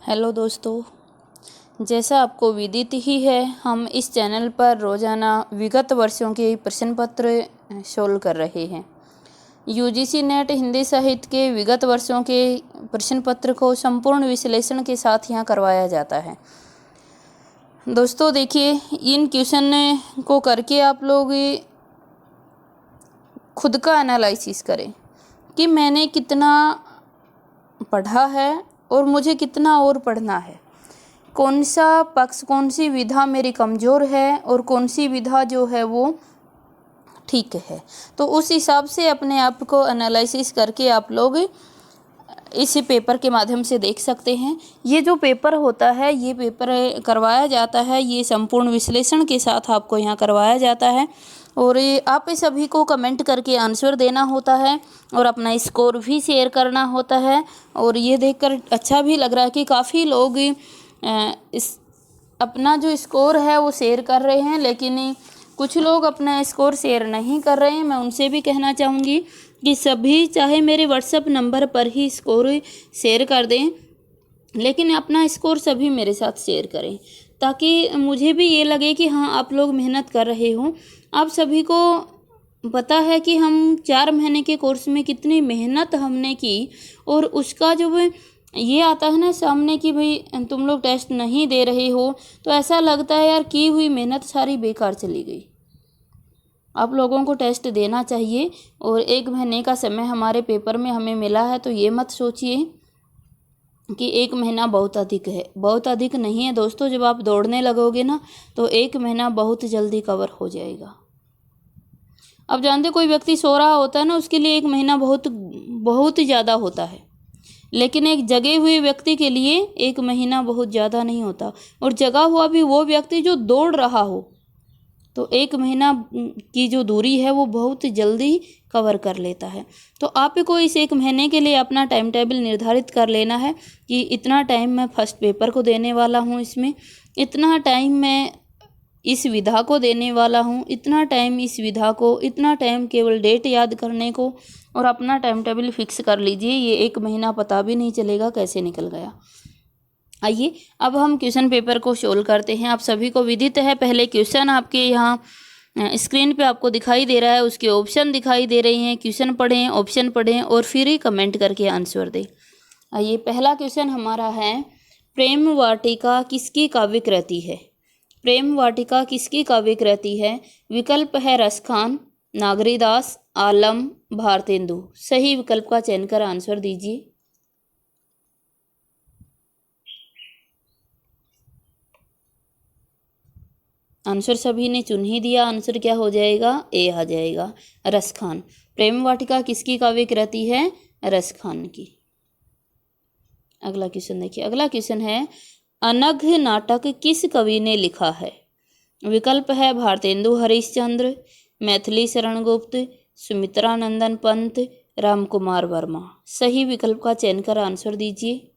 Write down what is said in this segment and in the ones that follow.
Hello दोस्तों, जैसा आपको विदित ही है, हम इस चैनल पर रोज़ाना विगत वर्षों के प्रश्न पत्र सोल्व कर रहे हैं। यूजीसी नेट हिंदी साहित्य के विगत वर्षों के प्रश्न पत्र को संपूर्ण विश्लेषण के साथ यहाँ करवाया जाता है। दोस्तों देखिए, इन क्वेश्चन को करके आप लोग खुद का एनालिसिस करें कि मैंने कितना पढ़ा है और मुझे कितना और पढ़ना है, कौन सा पक्ष, कौन सी विधा मेरी कमज़ोर है और कौन सी विधा जो है वो ठीक है। तो उस हिसाब से अपने आप को एनालिसिस करके आप लोग इस पेपर के माध्यम से देख सकते हैं। ये जो पेपर होता है, ये पेपर करवाया जाता है, ये संपूर्ण विश्लेषण के साथ आपको यहाँ करवाया जाता है और आप सभी को कमेंट करके आंसर देना होता है और अपना स्कोर भी शेयर करना होता है। और ये देखकर अच्छा भी लग रहा है कि काफ़ी लोग इस अपना जो स्कोर है वो शेयर कर रहे हैं, लेकिन कुछ लोग अपना स्कोर शेयर नहीं कर रहे हैं। मैं उनसे भी कहना चाहूँगी कि सभी चाहे मेरे व्हाट्सएप नंबर पर ही स्कोर शेयर कर दें, लेकिन अपना स्कोर सभी मेरे साथ शेयर करें, ताकि मुझे भी ये लगे कि हाँ, आप लोग मेहनत कर रहे हो। आप सभी को पता है कि हम 4 महीने के कोर्स में कितनी मेहनत हमने की, और उसका जो ये आता है ना सामने कि भाई तुम लोग टेस्ट नहीं दे रहे हो, तो ऐसा लगता है यार की हुई मेहनत सारी बेकार चली गई। आप लोगों को टेस्ट देना चाहिए और 1 महीने का समय हमारे पेपर में हमें मिला है, तो ये मत सोचिए कि 1 महीना बहुत अधिक है। बहुत अधिक नहीं है दोस्तों, जब आप दौड़ने लगोगे ना तो 1 महीना बहुत जल्दी कवर हो जाएगा। अब जानते, कोई व्यक्ति सो रहा होता है ना, उसके लिए 1 महीना बहुत बहुत ज़्यादा होता है, लेकिन एक जगे हुए व्यक्ति के लिए 1 महीना बहुत ज़्यादा नहीं होता। और जगा हुआ भी वो व्यक्ति जो दौड़ रहा हो, तो 1 महीना की जो दूरी है वो बहुत जल्दी कवर कर लेता है। तो आपको इस 1 महीने के लिए अपना टाइम टेबल निर्धारित कर लेना है कि इतना टाइम मैं फर्स्ट पेपर को देने वाला हूँ, इसमें इतना टाइम मैं इस विधा को देने वाला हूँ, इतना टाइम इस विधा को, इतना टाइम केवल डेट याद करने को, और अपना टाइम टेबल फिक्स कर लीजिए। ये 1 महीना पता भी नहीं चलेगा कैसे निकल गया। आइए अब हम क्वेश्चन पेपर को सोल्व करते हैं। आप सभी को विदित है, पहले क्वेश्चन आपके यहाँ स्क्रीन पे आपको दिखाई दे रहा है, उसके ऑप्शन दिखाई दे रहे हैं। क्वेश्चन पढ़ें, ऑप्शन पढ़ें और फिर ही कमेंट करके आंसर दें। आइए, पहला क्वेश्चन हमारा है, प्रेम वाटिका किसकी काव्य कृति है? प्रेम वाटिका किसकी काव्य कृति है? विकल्प है रसखान, नागरीदास, आलम, भारतेंदु। सही विकल्प का चयन कर आंसर दीजिए। आंसर सभी ने चुन ही दिया। आंसर क्या हो जाएगा? ए आ जाएगा, रसखान। प्रेम वाटिका किसकी काव्य कृति है? रसखान की। अगला क्वेश्चन देखिए। अगला क्वेश्चन है, अनघ नाटक किस कवि ने लिखा है? विकल्प है भारतेंदु हरिश्चंद्र, मैथिली शरण गुप्त, सुमित्रा नंदन पंत, राम कुमार वर्मा। सही विकल्प का चयन कर आंसर दीजिए।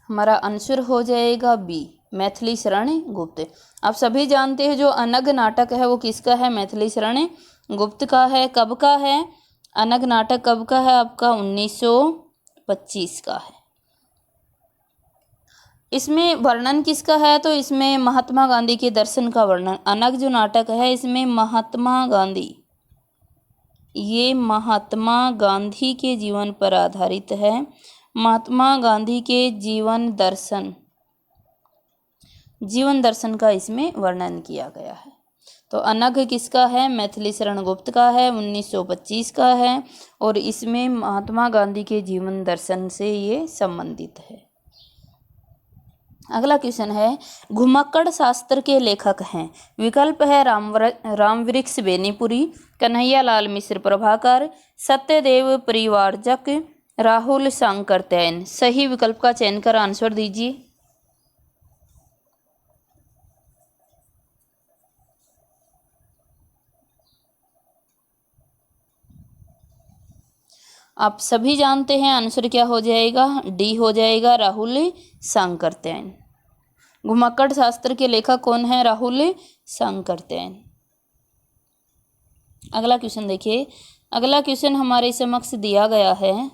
हमारा आंसर हो जाएगा बी, मैथिली शरण गुप्त। आप सभी जानते हैं जो अनघ नाटक है वो किसका है? मैथिली शरण गुप्त का है। कब का है अनघ नाटक? कब का है आपका? 1925 का है। इसमें वर्णन किसका है? तो इसमें महात्मा गांधी के दर्शन का वर्णन। अनघ जो नाटक है इसमें महात्मा गांधी, ये महात्मा गांधी के जीवन पर आधारित है। महात्मा गांधी के जीवन दर्शन का इसमें वर्णन किया गया है। तो अनघ किसका है? मैथिली शरण गुप्त का है, 1925 का है, और इसमें महात्मा गांधी के जीवन दर्शन से ये संबंधित है। अगला क्वेश्चन है, घुमक्कड़ शास्त्र के लेखक हैं? विकल्प है रामवृक्ष बेनीपुरी, कन्हैयालाल मिश्र प्रभाकर, सत्यदेव परिवारजक, राहुल सांकरतैन। सही विकल्प का चयन कर आंसर दीजिए। आप सभी जानते हैं आंसर क्या हो जाएगा, डी हो जाएगा, राहुल सांकृत्यायन। घुमक्कड़ शास्त्र के लेखक कौन है, राहुल सांकृत्यायन। अगला क्वेश्चन देखिए, अगला क्वेश्चन हमारे समक्ष दिया गया है।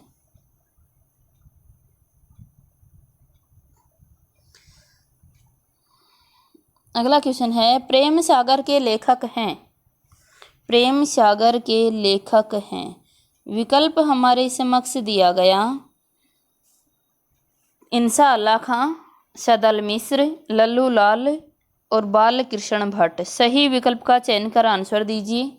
अगला क्वेश्चन है, प्रेम सागर के लेखक हैं, प्रेम सागर के लेखक हैं। विकल्प हमारे समक्ष दिया गया, इंसा अल्लाह खां, सदल मिश्र, लल्लू लाल और बाल कृष्ण भट्ट। सही विकल्प का चयन कर आंसर दीजिए।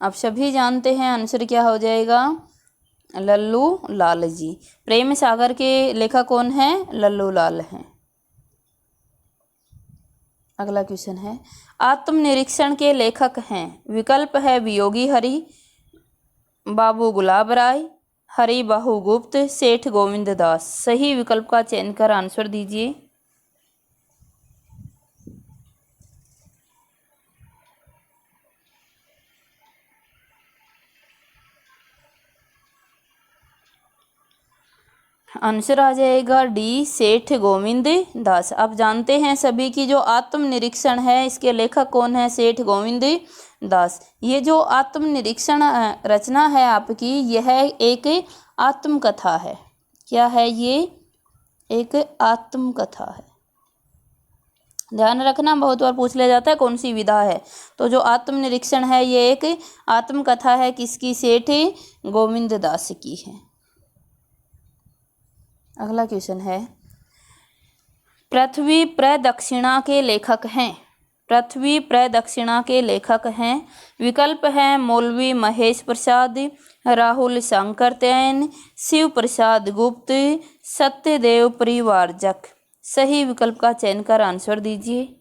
आप सभी जानते हैं आंसर क्या हो जाएगा, लल्लू लाल जी। प्रेम सागर के लेखक कौन है, लल्लू लाल हैं। अगला क्वेश्चन है, आत्मनिरीक्षण के लेखक हैं। विकल्प है वियोगी हरि, बाबू गुलाब राय, हरि बाहु गुप्त, सेठ गोविंद दास। सही विकल्प का चयन कर आंसर दीजिए। आंसर आ जाएगा डी, सेठ गोविंद दास। आप जानते हैं सभी की जो आत्मनिरीक्षण है इसके लेखक कौन है, सेठ गोविंद दास। ये जो आत्मनिरीक्षण रचना है आपकी, यह एक आत्मकथा है। क्या है ये, एक आत्मकथा है। ध्यान रखना, बहुत बार पूछ लिया जाता है कौन सी विधा है। तो जो आत्मनिरीक्षण है ये एक आत्मकथा है, किसकी, सेठ गोविंद दास की है। अगला क्वेश्चन है, पृथ्वी प्रदक्षिणा के लेखक हैं, पृथ्वी प्रदक्षिणा के लेखक हैं। विकल्प है मौलवी महेश प्रसाद, राहुल सांकृत्यायन, शिव प्रसाद गुप्त, सत्यदेव परिवारजक। सही विकल्प का चयन कर आंसर दीजिए।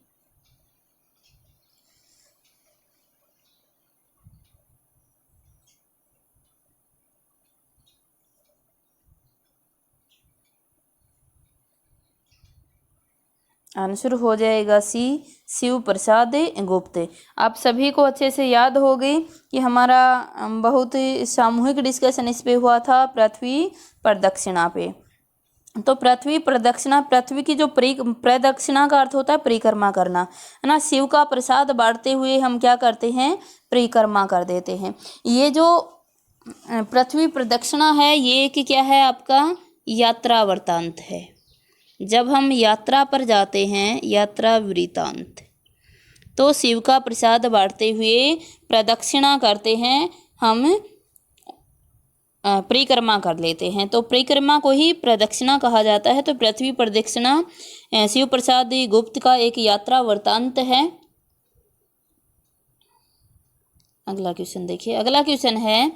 आंसर हो जाएगा सी, शिव प्रसाद गुप्त। आप सभी को अच्छे से याद हो गई कि हमारा बहुत सामूहिक डिस्कशन इस पे हुआ था, पृथ्वी प्रदक्षिणा पे। तो पृथ्वी प्रदक्षिणा, पृथ्वी की जो प्रदक्षिणा का अर्थ होता है परिक्रमा करना, है ना। शिव का प्रसाद बांटते हुए हम क्या करते हैं, परिक्रमा कर देते हैं। ये जो पृथ्वी प्रदक्षिणा है ये एक क्या है, आपका यात्रा वृत्तांत है। जब हम यात्रा पर जाते हैं, यात्रा वृत्तांत, तो शिव का प्रसाद बांटते हुए प्रदक्षिणा करते हैं, हम परिक्रमा कर लेते हैं। तो परिक्रमा को ही प्रदक्षिणा कहा जाता है। तो पृथ्वी प्रदक्षिणा शिव प्रसाद गुप्त का एक यात्रा वृत्तांत है। अगला क्वेश्चन देखिए, अगला क्वेश्चन है,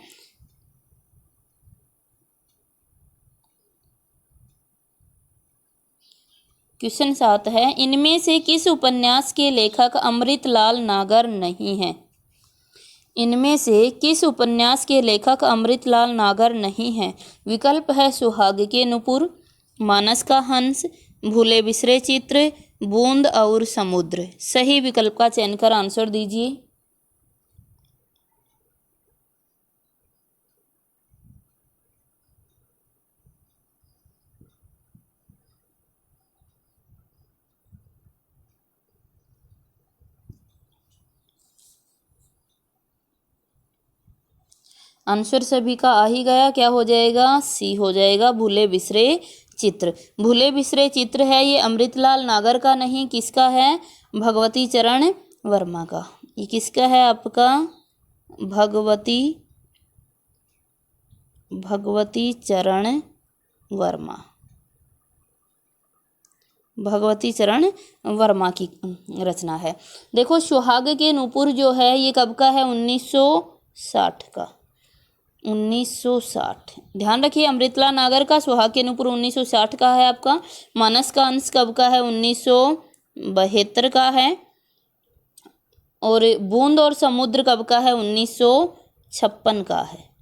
क्वेश्चन 7 है, इनमें से किस उपन्यास के लेखक अमृतलाल नागर नहीं हैं। इनमें से किस उपन्यास के लेखक अमृतलाल नागर नहीं हैं। विकल्प है सुहाग के नुपुर, मानस का हंस, भूले बिसरे चित्र, बूंद और समुद्र। सही विकल्प का चयन कर आंसर दीजिए। आंसर सभी का आ ही गया, क्या हो जाएगा, सी हो जाएगा, भूले बिसरे चित्र। भूले बिसरे चित्र है ये अमृतलाल नागर का नहीं, किसका है, भगवती चरण वर्मा का। ये किसका है आपका, भगवती चरण वर्मा, भगवती चरण वर्मा की रचना है। देखो सुहाग के नुपुर जो है ये कब का है, 1960 का, 1960। ध्यान रखिए, अमृतलाल नागर का सुहाग के नुपुर 1960 का है आपका। मानस का अंश कब का है, 1972 का है। और बूंद और समुद्र कब का है, 1956 का है।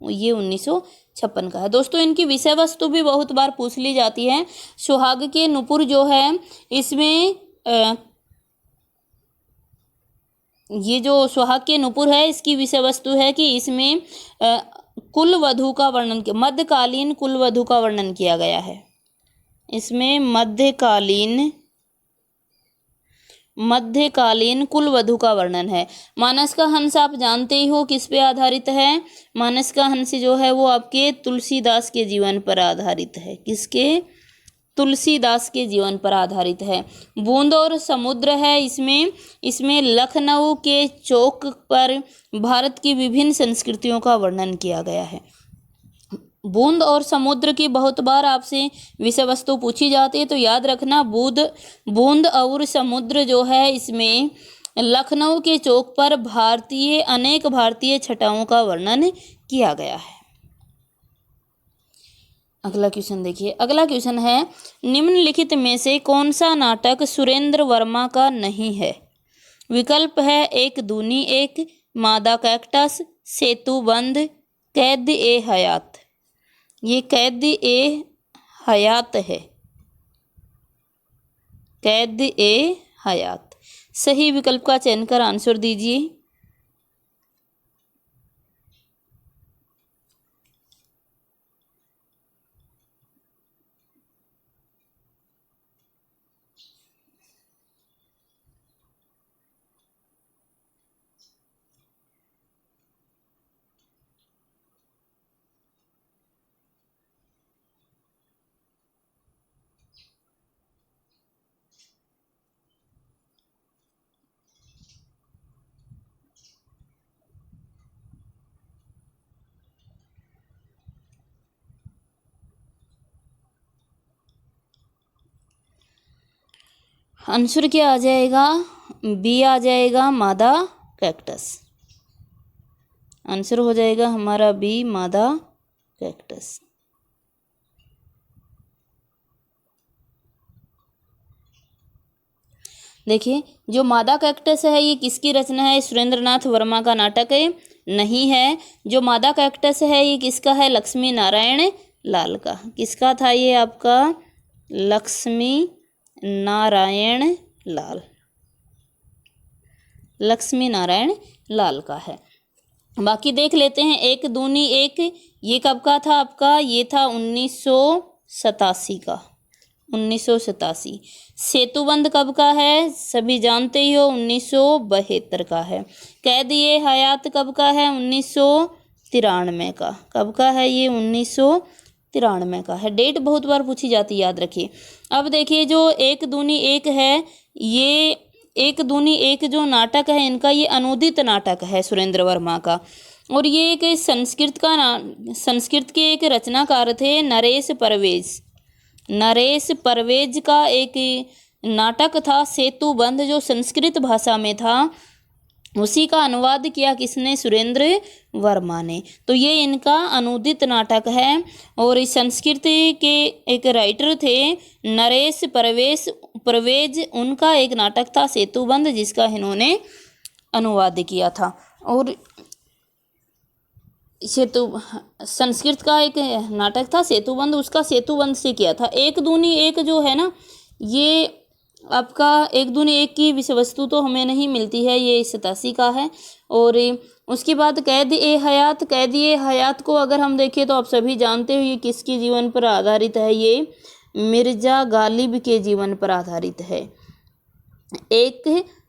ये 1956 1956 का है। दोस्तों इनकी विषय वस्तु भी बहुत बार पूछ ली जाती है। सुहाग के नुपुर जो है इसमें ये जो सुहाग के नुपुर है इसकी विषय वस्तु है कि इसमें कुल वधू का वर्णन किया, मध्यकालीन कुल वधू का वर्णन किया गया है। इसमें मध्यकालीन कुल वधू का वर्णन है। मानस का हंस आप जानते ही हो किस पे आधारित है। मानस का हंस जो है वो आपके तुलसीदास के जीवन पर आधारित है। किसके? तुलसीदास के जीवन पर आधारित है। बूंद और समुद्र है इसमें लखनऊ के चौक पर भारत की विभिन्न संस्कृतियों का वर्णन किया गया है। बूंद और समुद्र की बहुत बार आपसे विषय वस्तु पूछी जाती है, तो याद रखना बूंद और समुद्र जो है इसमें लखनऊ के चौक पर अनेक भारतीय छटाओं का वर्णन किया गया है। अगला क्वेश्चन देखिए। अगला क्वेश्चन है, निम्नलिखित में से कौन सा नाटक सुरेंद्र वर्मा का नहीं है? विकल्प है एक दूनी एक, मादा कैक्टस, सेतुबंद, कैद ए हयात। ये कैद ए हयात है। कैद ए हयात। सही विकल्प का चयन कर आंसर दीजिए। आंसर क्या आ जाएगा? बी आ जाएगा, मादा कैक्टस। आंसर हो जाएगा हमारा बी, मादा कैक्टस। देखिए जो मादा कैक्टस है ये किसकी रचना है? सुरेंद्रनाथ वर्मा का नाटक नहीं है। जो मादा कैक्टस है ये किसका है? लक्ष्मी नारायण लाल का। किसका था ये आपका? लक्ष्मी नारायण लाल। लक्ष्मी नारायण लाल का है। बाकी देख लेते हैं। एक दूनी एक, ये कब का था आपका? ये था 1987 का। 1987। सेतुबंद कब का है? सभी जानते ही हो, 1972 का है। कैद ए हयात कब का है? 1993 का। कब का है ये? 1993 का है। डेट बहुत बार पूछी जाती, याद रखिए। अब देखिए जो एक दूनी एक है, ये एक दूनी एक जो नाटक है इनका, ये अनूदित नाटक है सुरेंद्र वर्मा का। और ये एक संस्कृत के एक रचनाकार थे, नरेश परवेज का एक नाटक था सेतुबंध, जो संस्कृत भाषा में था। उसी का अनुवाद किया किसने? सुरेंद्र वर्मा ने। तो ये इनका अनूदित नाटक है। और इस संस्कृत के एक राइटर थे नरेश परवेज, उनका एक नाटक था सेतुबंध, जिसका इन्होंने अनुवाद किया था। और संस्कृत का एक नाटक था सेतुबंध, उसका सेतुबंध से किया था। एक दूनी एक जो है ना, ये आपका एक दूनी एक की विषय वस्तु तो हमें नहीं मिलती है, ये 87 का है। और उसके बाद कैद ए हयात को अगर हम देखें तो आप सभी जानते हो ये किसके जीवन पर आधारित है? ये मिर्जा गालिब के जीवन पर आधारित है। एक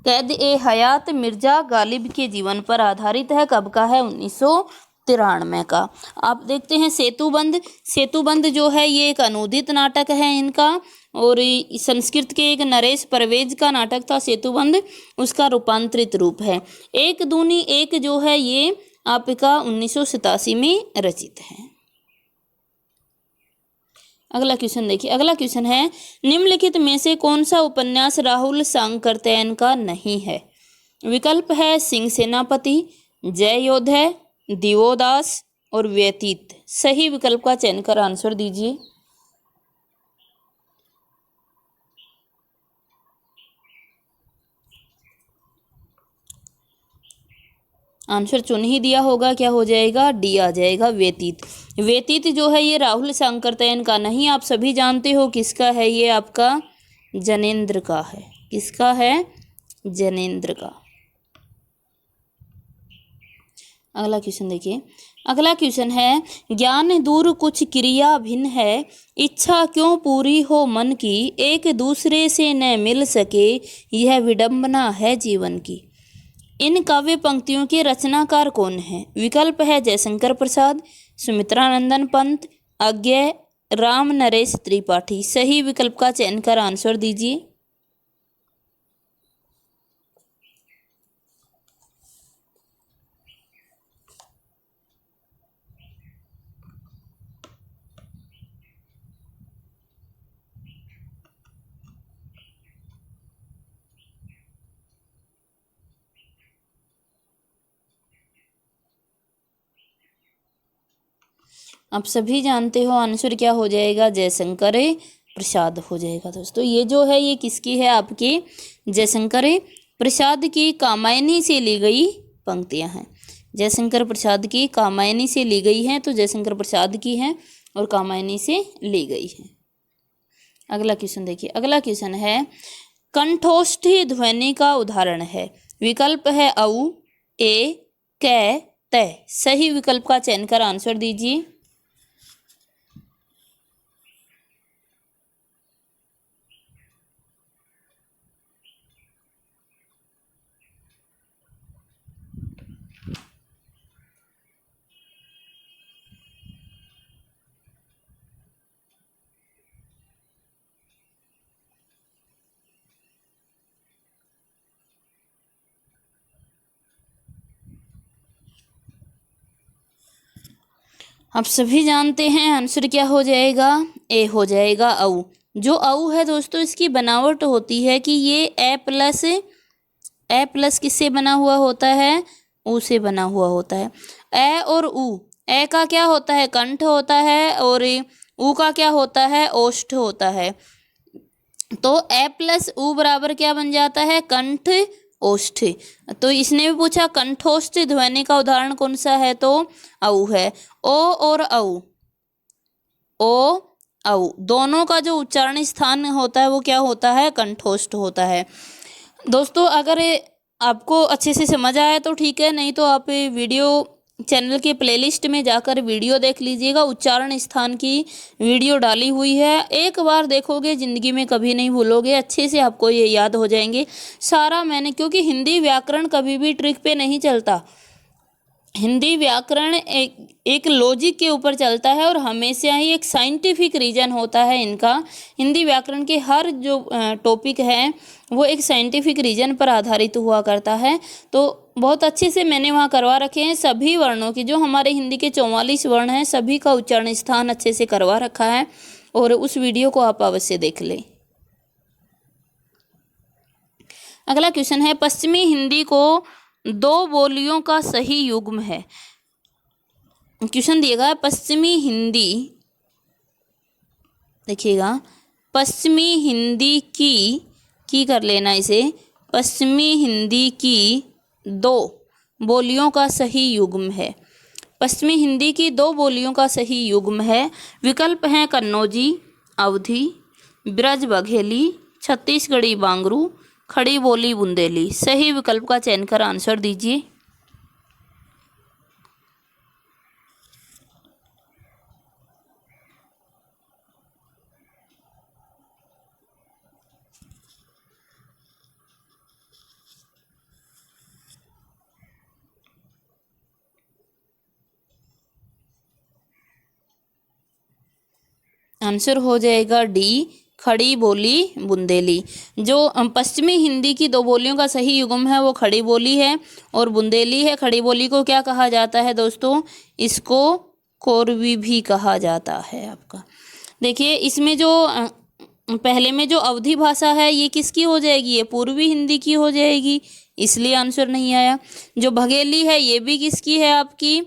कैद ए हयात मिर्जा गालिब के जीवन पर आधारित है। कब का है? 1993 का। आप देखते हैं सेतुबंध जो है ये एक अनूदित नाटक है इनका। और संस्कृत के एक नरेश परवेज का नाटक था सेतुबंध, उसका रूपांतरित रूप है। एक दूनी एक जो है ये आपका 1987 में रचित है। अगला क्वेश्चन देखिए। अगला क्वेश्चन है, निम्नलिखित में से कौन सा उपन्यास राहुल सांकृत्यायन का नहीं है? विकल्प है सिंह सेनापति, जय योद्धे, दिवोदास और व्यतीत। सही विकल्प का चयन कर आंसर दीजिए। आंसर चुन ही दिया होगा, क्या हो जाएगा, डी आ जाएगा, व्यतीत। व्यतीत जो है ये राहुल सांकृत्यायन का नहीं, आप सभी जानते हो किसका है, ये आपका जनेंद्र का है। किसका है, जनेंद्र का। अगला क्वेश्चन देखिए, अगला क्वेश्चन है, ज्ञान दूर कुछ क्रिया भिन्न है, इच्छा क्यों पूरी हो मन की, एक दूसरे से न मिल सके, यह विडंबना है जीवन की। इन काव्य पंक्तियों के रचनाकार कौन है? विकल्प है जयशंकर प्रसाद, सुमित्रानंदन पंत, अज्ञे, राम नरेश त्रिपाठी। सही विकल्प का चयन कर आंसर दीजिए। आप सभी जानते हो आंसर क्या हो जाएगा, जयशंकर प्रसाद हो जाएगा। दोस्तों ये जो है ये किसकी है, आपकी जयशंकर प्रसाद की कामायनी से ली गई पंक्तियां हैं। जयशंकर प्रसाद की कामायनी से ली गई हैं, तो जयशंकर प्रसाद की हैं और कामायनी से ली गई है। अगला क्वेश्चन देखिए, अगला क्वेश्चन है, कंठोष्ठी ध्वनि का उदाहरण है। विकल्प है औ, ए, कै, तय। सही विकल्प का चयन कर आंसर दीजिए। आप सभी जानते हैं आंसर क्या हो जाएगा, ए हो जाएगा, औ। जो औ है दोस्तों इसकी बनावट होती है कि ये ए प्लस किससे बना हुआ होता है, ऊ से बना हुआ होता है। ए और ऊ, ए का क्या होता है, कंठ होता है, और ऊ का क्या होता है, ओष्ठ होता है। तो ए प्लस ऊ बराबर क्या बन जाता है, कंठ ओष्ठ। तो इसने भी पूछा कंठोष्ठ ध्वनि का उदाहरण कौन सा है, तो औ है। ओ और औ, ओ औ दोनों का जो उच्चारण स्थान होता है वो क्या होता है, कंठोष्ठ होता है। दोस्तों अगर आपको अच्छे से समझ आया तो ठीक है, नहीं तो आप वीडियो चैनल के प्लेलिस्ट में जाकर वीडियो देख लीजिएगा, उच्चारण स्थान की वीडियो डाली हुई है। एक बार देखोगे ज़िंदगी में कभी नहीं भूलोगे, अच्छे से आपको ये याद हो जाएंगे सारा। मैंने क्योंकि हिंदी व्याकरण कभी भी ट्रिक पे नहीं चलता, हिंदी व्याकरण एक लॉजिक के ऊपर चलता है और हमेशा ही एक साइंटिफिक रीजन होता है इनका। हिंदी व्याकरण के हर जो टॉपिक है वो एक साइंटिफिक रीजन पर आधारित हुआ करता है। तो बहुत अच्छे से मैंने वहाँ करवा रखे हैं सभी वर्णों की, जो हमारे हिंदी के 44 वर्ण हैं सभी का उच्चारण स्थान अच्छे से करवा रखा है, और उस वीडियो को आप अवश्य देख लें। अगला क्वेश्चन है, पश्चिमी हिंदी को दो बोलियों का सही युग्म है। क्वेश्चन दिएगा पश्चिमी हिंदी, देखिएगा पश्चिमी हिंदी की कर लेना इसे, पश्चिमी हिंदी की दो बोलियों का सही युग्म है। पश्चिमी हिंदी की दो बोलियों का सही युग्म है। विकल्प हैं कन्नौजी, अवधी, ब्रज बघेली, छत्तीसगढ़ी बांगरू, खड़ी बोली बुंदेली। सही विकल्प का चयन कर आंसर दीजिए। आंसर हो जाएगा डी, खड़ी बोली बुंदेली। जो पश्चिमी हिंदी की दो बोलियों का सही युग्म है वो खड़ी बोली है और बुंदेली है। खड़ी बोली को क्या कहा जाता है दोस्तों, इसको कोरवी भी कहा जाता है आपका। देखिए इसमें जो पहले में जो अवधी भाषा है ये किसकी हो जाएगी, ये पूर्वी हिंदी की हो जाएगी, इसलिए आंसर नहीं आया। जो बघेली है ये भी किसकी है, आपकी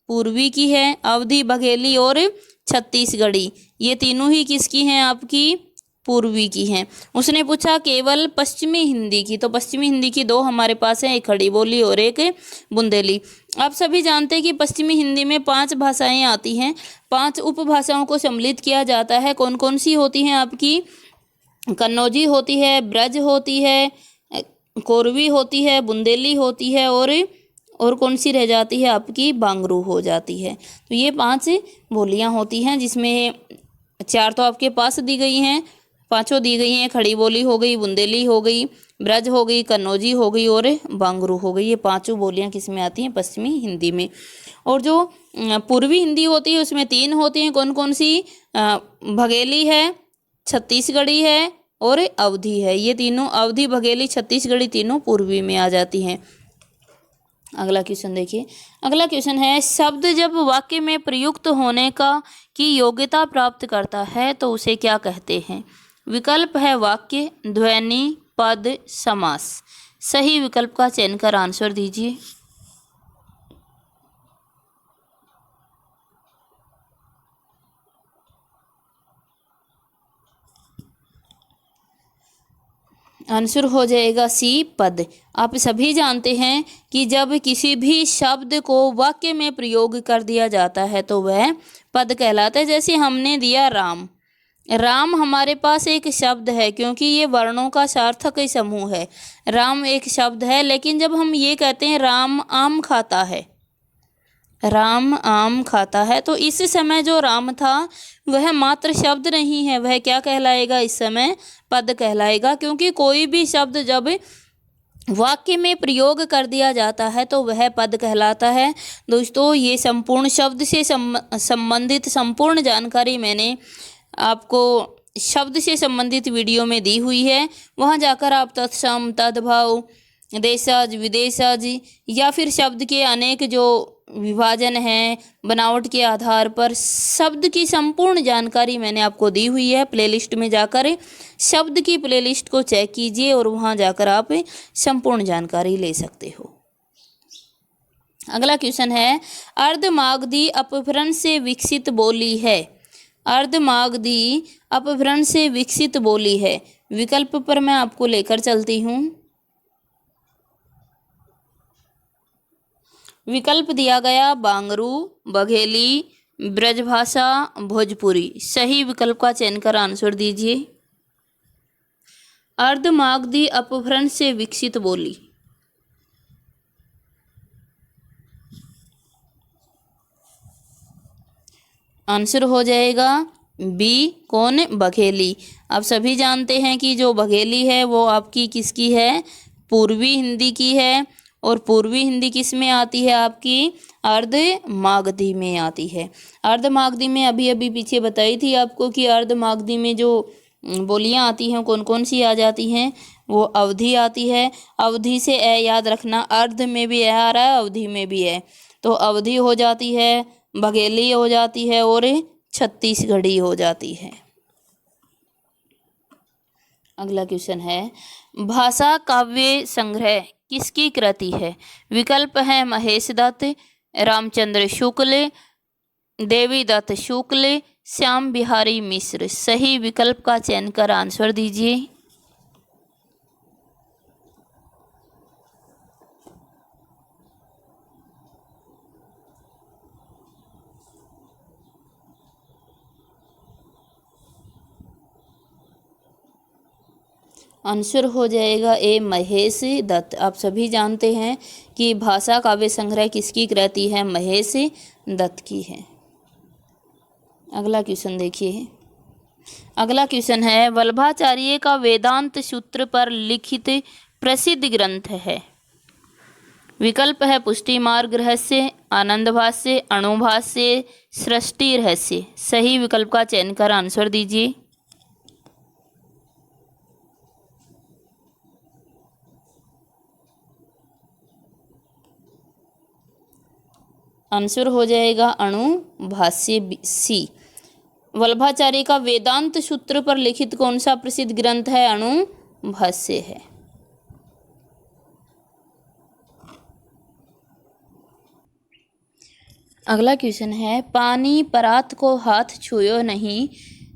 पूर्वी की है। अवधी, बघेली और छत्तीसगढ़ी ये तीनों ही किसकी हैं, आपकी पूर्वी की हैं। उसने पूछा केवल पश्चिमी हिंदी की, तो पश्चिमी हिंदी की दो हमारे पास हैं, एक खड़ी बोली और एक बुंदेली। आप सभी जानते हैं कि पश्चिमी हिंदी में 5 भाषाएं आती हैं, 5 उपभाषाओं को सम्मिलित किया जाता है। कौन कौन सी होती हैं आपकी? कन्नौजी होती है, ब्रज होती है, कोरवी होती है, बुंदेली होती है और कौन सी रह जाती है आपकी? बांगरू हो जाती है। तो ये 5 बोलियां होती हैं, जिसमें 4 तो आपके पास दी गई हैं, 5 दी गई हैं। खड़ी बोली हो गई, बुंदेली हो गई, ब्रज हो गई, कन्नौजी हो गई और बांगरू हो गई। ये 5 बोलियां किस में आती हैं? पश्चिमी हिंदी में। और जो पूर्वी हिंदी होती है उसमें 3 होती हैं। कौन कौन सी? बघेली है, छत्तीसगढ़ी है और अवधी है। ये तीनों, अवधी, बघेली, छत्तीसगढ़ी, तीनों पूर्वी में आ जाती हैं। अगला क्वेश्चन देखिए। अगला क्वेश्चन है, शब्द जब वाक्य में प्रयुक्त होने की योग्यता प्राप्त करता है तो उसे क्या कहते हैं? विकल्प है वाक्य, ध्वनि, पद, समास। सही विकल्प का चयन कर आंसर दीजिए। आंसर हो जाएगा सी, पद। आप सभी जानते हैं कि जब किसी भी शब्द को वाक्य में प्रयोग कर दिया जाता है तो वह पद कहलाता है। जैसे हमने दिया राम, राम हमारे पास एक शब्द है क्योंकि ये वर्णों का सार्थक समूह है। राम एक शब्द है, लेकिन जब हम ये कहते हैं राम आम खाता है, राम आम खाता है, तो इस समय जो राम था वह मात्र शब्द नहीं है, वह क्या कहलाएगा? इस समय पद कहलाएगा, क्योंकि कोई भी शब्द जब वाक्य में प्रयोग कर दिया जाता है तो वह पद कहलाता है। दोस्तों, ये संपूर्ण शब्द से संबंधित संपूर्ण जानकारी मैंने आपको शब्द से संबंधित वीडियो में दी हुई है। वहाँ जाकर आप तत्सम, तद्भव, देशज, विदेशज या फिर शब्द के अनेक जो विभाजन हैं, बनावट के आधार पर शब्द की संपूर्ण जानकारी मैंने आपको दी हुई है। प्लेलिस्ट में जाकर शब्द की प्लेलिस्ट को चेक कीजिए और वहाँ जाकर आप संपूर्ण जानकारी ले सकते हो। अगला क्वेश्चन है, अर्धमागधी अपभ्रंश से विकसित बोली है। अर्धमागधी अपभ्रंश से विकसित बोली है। विकल्प पर मैं आपको लेकर चलती हूँ। विकल्प दिया गया बांगरू, बघेली, ब्रजभाषा, भोजपुरी। सही विकल्प का चयन कर आंसर दीजिए। अर्धमागधी अपभ्रंश से विकसित बोली। आंसर हो जाएगा बी, कौन? बघेली। आप सभी जानते हैं कि जो बघेली है वो आपकी किसकी है? पूर्वी हिंदी की है। और पूर्वी हिंदी किस में आती है आपकी? अर्धमागधी में आती है। अर्धमागधी में अभी अभी पीछे बताई थी आपको कि अर्धमागधी में जो बोलियां आती हैं कौन कौन सी आ जाती हैं? वो अवधी आती है। अवधी से ए याद रखना, अर्ध में भी ए आ रहा है, अवधी में भी है, तो अवधी हो जाती है, बघेली हो जाती है और छत्तीसगढ़ी हो जाती है। अगला क्वेश्चन है, भाषा काव्य संग्रह किसकी कृति है? विकल्प है महेश दत्त, रामचंद्र शुक्ल, देवी दत्त शुक्ल, श्याम बिहारी मिश्र। सही विकल्प का चयन कर आंसर दीजिए। आंसर हो जाएगा ए, महेश दत्त। आप सभी जानते हैं कि भाषा काव्य संग्रह किसकी कृति है? महेश दत्त की है। अगला क्वेश्चन देखिए। अगला क्वेश्चन है, वल्लभाचार्य का वेदांत सूत्र पर लिखित प्रसिद्ध ग्रंथ है। विकल्प है पुष्टि मार्ग रहस्य, आनंद भाष्य, अणुभाष्य, सृष्टि रहस्य। सही विकल्प का चयन कर आंसर दीजिए। आंसर हो जाएगा अणुभाष्य, सी। वल्लभाचार्य का वेदांत सूत्र पर लिखित कौन सा प्रसिद्ध ग्रंथ है? अणुभाष्य है। अगला क्वेश्चन है, पानी परात को हाथ छुयो नहीं,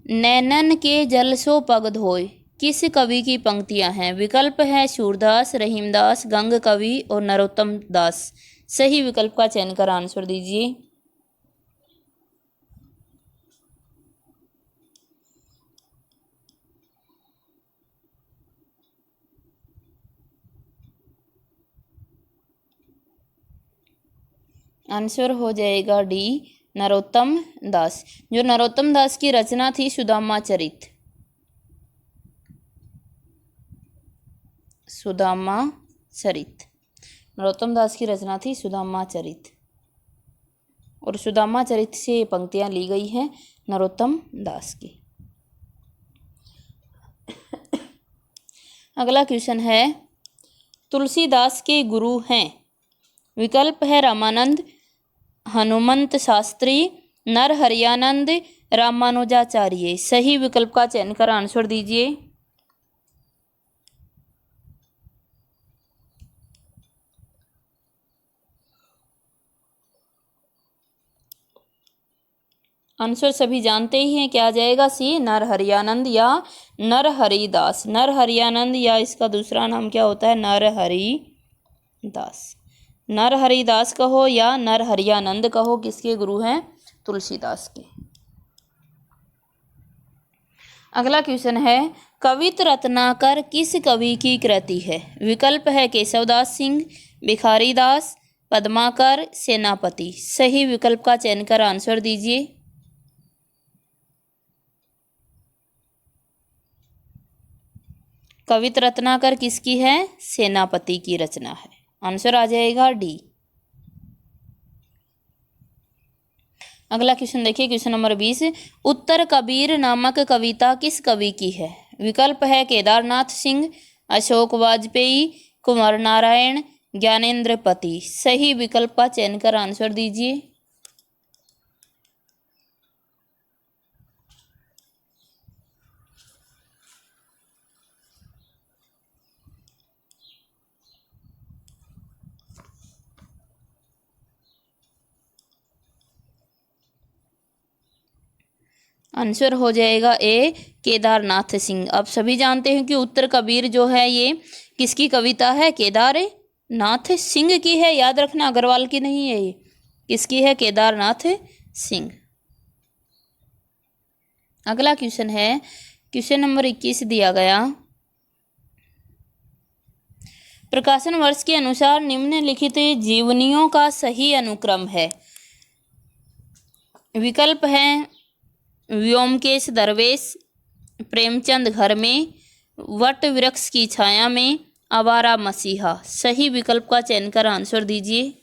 नैनन के जल सो पग धोए किस कवि की पंक्तियां हैं? विकल्प है सूरदास, रहीमदास, गंग कवि और नरोत्तम दास। सही विकल्प का चयन कर आंसर दीजिए। आंसर हो जाएगा डी, नरोत्तम दास। जो नरोत्तम दास की रचना थी सुदामा चरित। सुदामा चरित, नरोत्तम दास की रचना थी सुदामा चरित, और सुदामा चरित से पंक्तियां ली गई हैं नरोत्तम दास की। अगला क्वेश्चन है, तुलसीदास के गुरु हैं? विकल्प है रामानंद, हनुमंत शास्त्री, नरहरियानंद, रामानुजाचार्य। सही विकल्प का चयन कर आंसर दीजिए। आंसर सभी जानते ही हैं, क्या आ जाएगा? सी, नरहरियानंद या नरहरिदास। नरहरियानंद या इसका दूसरा नाम क्या होता है? नरहरिदास। नरहरिदास कहो या नरहरियानंद कहो, किसके गुरु हैं? तुलसीदास के। अगला क्वेश्चन है, कवित रत्नाकर किस कवि की कृति है? विकल्प है केशवदास सिंह, भिखारी दास, पद्माकर, सेनापति। सही विकल्प का चयन कर आंसर दीजिए। कवित रत्नाकर किसकी है? सेनापति की रचना है। आंसर आ जाएगा डी। अगला क्वेश्चन देखिए, क्वेश्चन नंबर 20, उत्तर कबीर नामक कविता किस कवि की है? विकल्प है केदारनाथ सिंह, अशोक वाजपेयी, कुंवर नारायण, ज्ञानेंद्र पति। सही विकल्प का चयन कर आंसर दीजिए। आंसर हो जाएगा ए, केदारनाथ सिंह। अब सभी जानते हैं कि उत्तर कबीर जो है ये किसकी कविता है? केदारनाथ सिंह की है। याद रखना, अग्रवाल की नहीं है ये। किसकी है? केदारनाथ सिंह। अगला क्वेश्चन है, क्वेश्चन नंबर 21 दिया गया, प्रकाशन वर्ष के अनुसार निम्नलिखित जीवनियों का सही अनुक्रम है। विकल्प है व्योमकेश दरवेश, प्रेमचंद घर में, वट वृक्ष की छाया में, आवारा मसीहा। सही विकल्प का चयन कर आंसर दीजिए।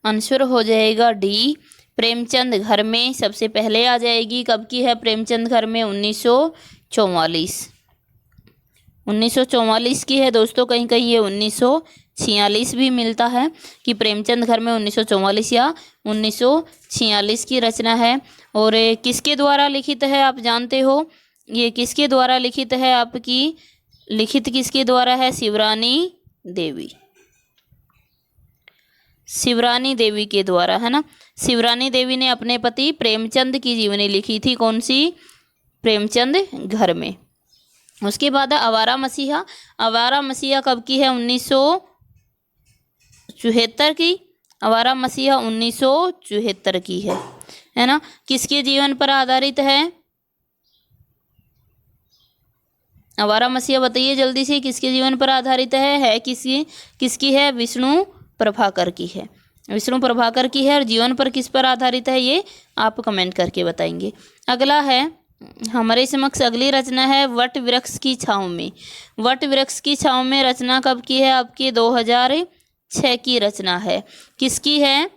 आंसर हो जाएगा डी, प्रेमचंद घर में सबसे पहले आ जाएगी। कब की है प्रेमचंद घर में? 1944। 1944 की है दोस्तों। कहीं कहीं ये 1946 भी मिलता है कि प्रेमचंद घर में 1944 या 1946 की रचना है। और किसके द्वारा लिखित है आप जानते हो? ये किसके द्वारा लिखित है? आपकी लिखित किसके द्वारा है? शिवरानी देवी। शिवरानी देवी के द्वारा, है ना। शिवरानी देवी ने अपने पति प्रेमचंद की जीवनी लिखी थी। कौन सी? प्रेमचंद घर में। उसके बाद आवारा मसीहा। आवारा मसीहा कब की है? 1974 की। आवारा मसीहा 1974 की है ना। किसके जीवन पर आधारित है? आवारा मसीहा बताइए जल्दी से, किसके जीवन पर आधारित है किसकी है? विष्णु प्रभाकर की है। विष्णु प्रभाकर की है। और जीवन पर किस पर आधारित है ये आप कमेंट करके बताएंगे। अगला है हमारे समक्ष अगली रचना है वट वृक्ष की छाँव में। वट वृक्ष की छाँव में रचना कब की है? आपकी 2006 की रचना है। किसकी है?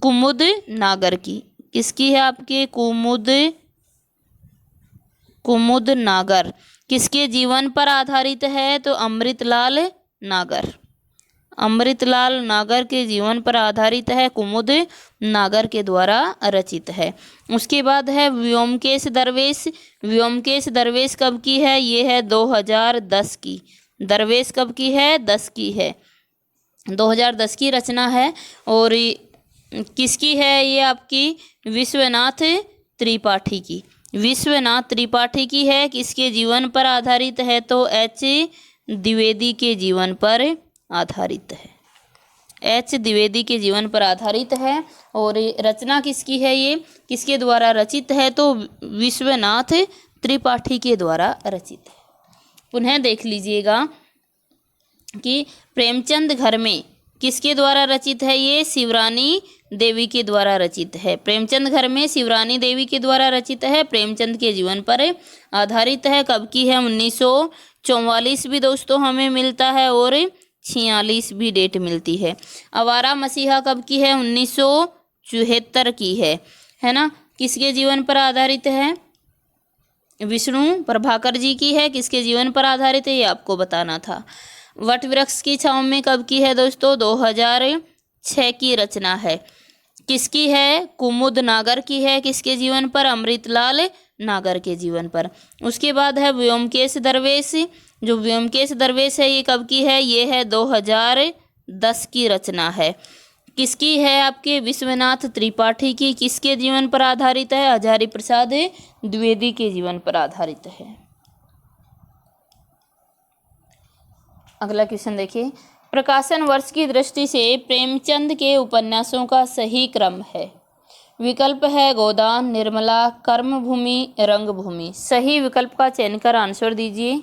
कुमुद नागर की। किसकी है? आपके कुमुद कुमुद नागर किसके जीवन पर आधारित है? तो अमृतलाल नागर। अमृतलाल नागर के जीवन पर आधारित है, कुमुद नागर के द्वारा रचित है। उसके बाद है व्योमकेश दरवेश। व्योमकेश दरवेश कब की है? ये है 2010 की। दरवेश कब की है? 10 की है, 2010 की रचना है। और किसकी है? ये आपकी विश्वनाथ त्रिपाठी की। विश्वनाथ त्रिपाठी की है। किसके जीवन पर आधारित है? तो एच द्विवेदी के जीवन पर आधारित है। एच द्विवेदी के जीवन पर आधारित है। और रचना किसकी है? ये किसके द्वारा रचित है? तो विश्वनाथ त्रिपाठी के द्वारा रचित है। पुनः देख लीजिएगा कि प्रेमचंद घर में किसके द्वारा रचित है? ये शिवरानी देवी के द्वारा रचित है। प्रेमचंद घर में शिवरानी देवी के द्वारा रचित है, प्रेमचंद के जीवन पर आधारित है। कब की है? 1944 भी दोस्तों हमें मिलता है और 46 भी डेट मिलती है। आवारा मसीहा कब की है? 1974 की है ना। किसके जीवन पर आधारित है? विष्णु प्रभाकर जी की है। किसके जीवन पर आधारित है? ये आपको बताना था। वट वृक्ष की छांव में कब की है दोस्तों? 2006 की रचना है। किसकी है? कुमुद नागर की है। किसके जीवन पर? अमृतलाल नागर के जीवन पर। उसके बाद है व्योमकेश दरवेश। जो व्योमकेश दरवेश है ये कब की है? ये है 2010 की रचना है। किसकी है? आपके विश्वनाथ त्रिपाठी की। किसके जीवन पर आधारित है? हजारी प्रसाद द्विवेदी के जीवन पर आधारित है। अगला क्वेश्चन देखिए, प्रकाशन वर्ष की दृष्टि से प्रेमचंद के उपन्यासों का सही क्रम है। विकल्प है गोदान, निर्मला, कर्मभूमि, रंगभूमि। सही विकल्प का चयन कर आंसर दीजिए।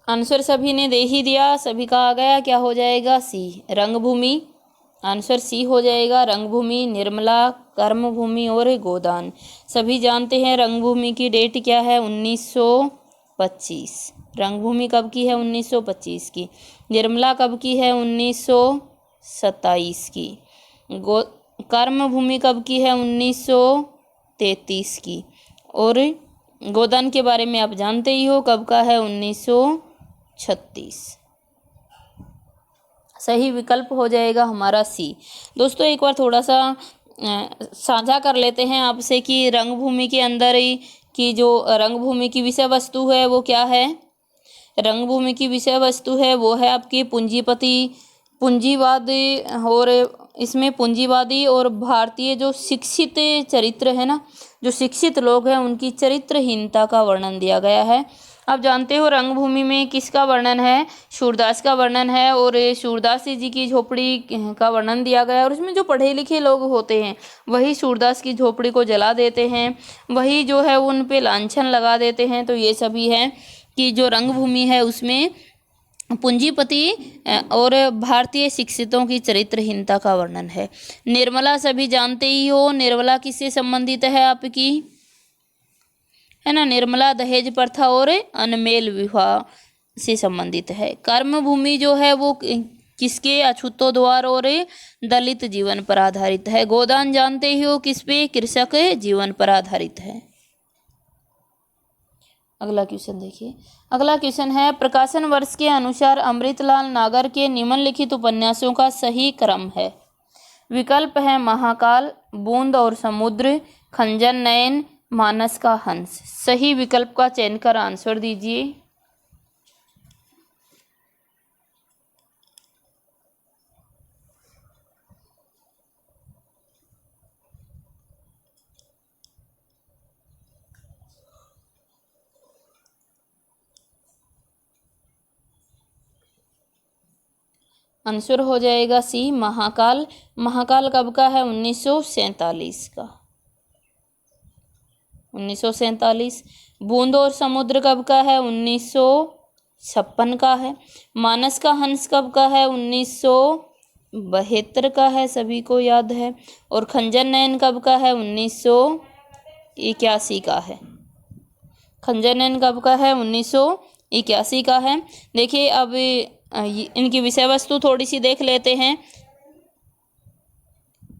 आंसर सभी ने दे ही दिया, सभी का आ गया। क्या हो जाएगा? सी, रंगभूमि। आंसर सी हो जाएगा, रंगभूमि, निर्मला, कर्मभूमि और गोदान। सभी जानते हैं रंगभूमि की डेट क्या है? 1925। रंगभूमि कब की है? 1925 की। निर्मला कब की है? 1927 की। कर्मभूमि कब की है? 1933 की। और गोदान के बारे में आप जानते ही हो, कब का है? 1936। सही विकल्प हो जाएगा हमारा सी। दोस्तों एक बार थोड़ा सा साझा कर लेते हैं आपसे कि रंगभूमि के अंदर ही की जो रंगभूमि की विषय वस्तु है वो क्या है? रंगभूमि की विषय वस्तु है वो है आपकी पूंजीवाद। और इसमें पूंजीवादी और भारतीय जो शिक्षित चरित्र है ना, जो शिक्षित लोग हैं उनकी चरित्रहीनता का वर्णन दिया गया है। आप जानते हो रंगभूमि में किसका वर्णन है? सूरदास का वर्णन है। और सूरदास जी की झोपड़ी का वर्णन दिया गया है। और उसमें जो पढ़े लिखे लोग होते हैं वही सूरदास की झोपड़ी को जला देते हैं, वही जो है उन पे लांछन लगा देते हैं। तो ये सभी है कि जो रंगभूमि है उसमें पूंजीपति और भारतीय शिक्षितों की चरित्रहीनता का वर्णन है। निर्मला सभी जानते ही हो, निर्मला किससे संबंधित है आपकी? है ना, निर्मला दहेज प्रथा और अनमेल विवाह से संबंधित है। कर्मभूमि जो है वो किसके? अछूतोद्वार और दलित जीवन पर आधारित है। गोदान जानते ही हो किस पे? कृषक जीवन पर आधारित है। अगला क्वेश्चन देखिए, अगला क्वेश्चन है प्रकाशन वर्ष के अनुसार अमृतलाल नागर के निम्नलिखित उपन्यासों का सही क्रम है। विकल्प है महाकाल, बूंद और समुद्र, खंजर नयन, मानस का हंस। सही विकल्प का चयन कर आंसर दीजिए। आंसर हो जाएगा सी, महाकाल। महाकाल कब का है? 1947 का। 1947। बूंद और समुद्र कब का है? 1956 का है। मानस का हंस कब का है? 1972 का है, सभी को याद है। और खंजर नयन कब का है? 1981 का है। खंजर नयन कब का है? 81 का है। देखिए अब इनकी विषय वस्तु थोड़ी सी देख लेते हैं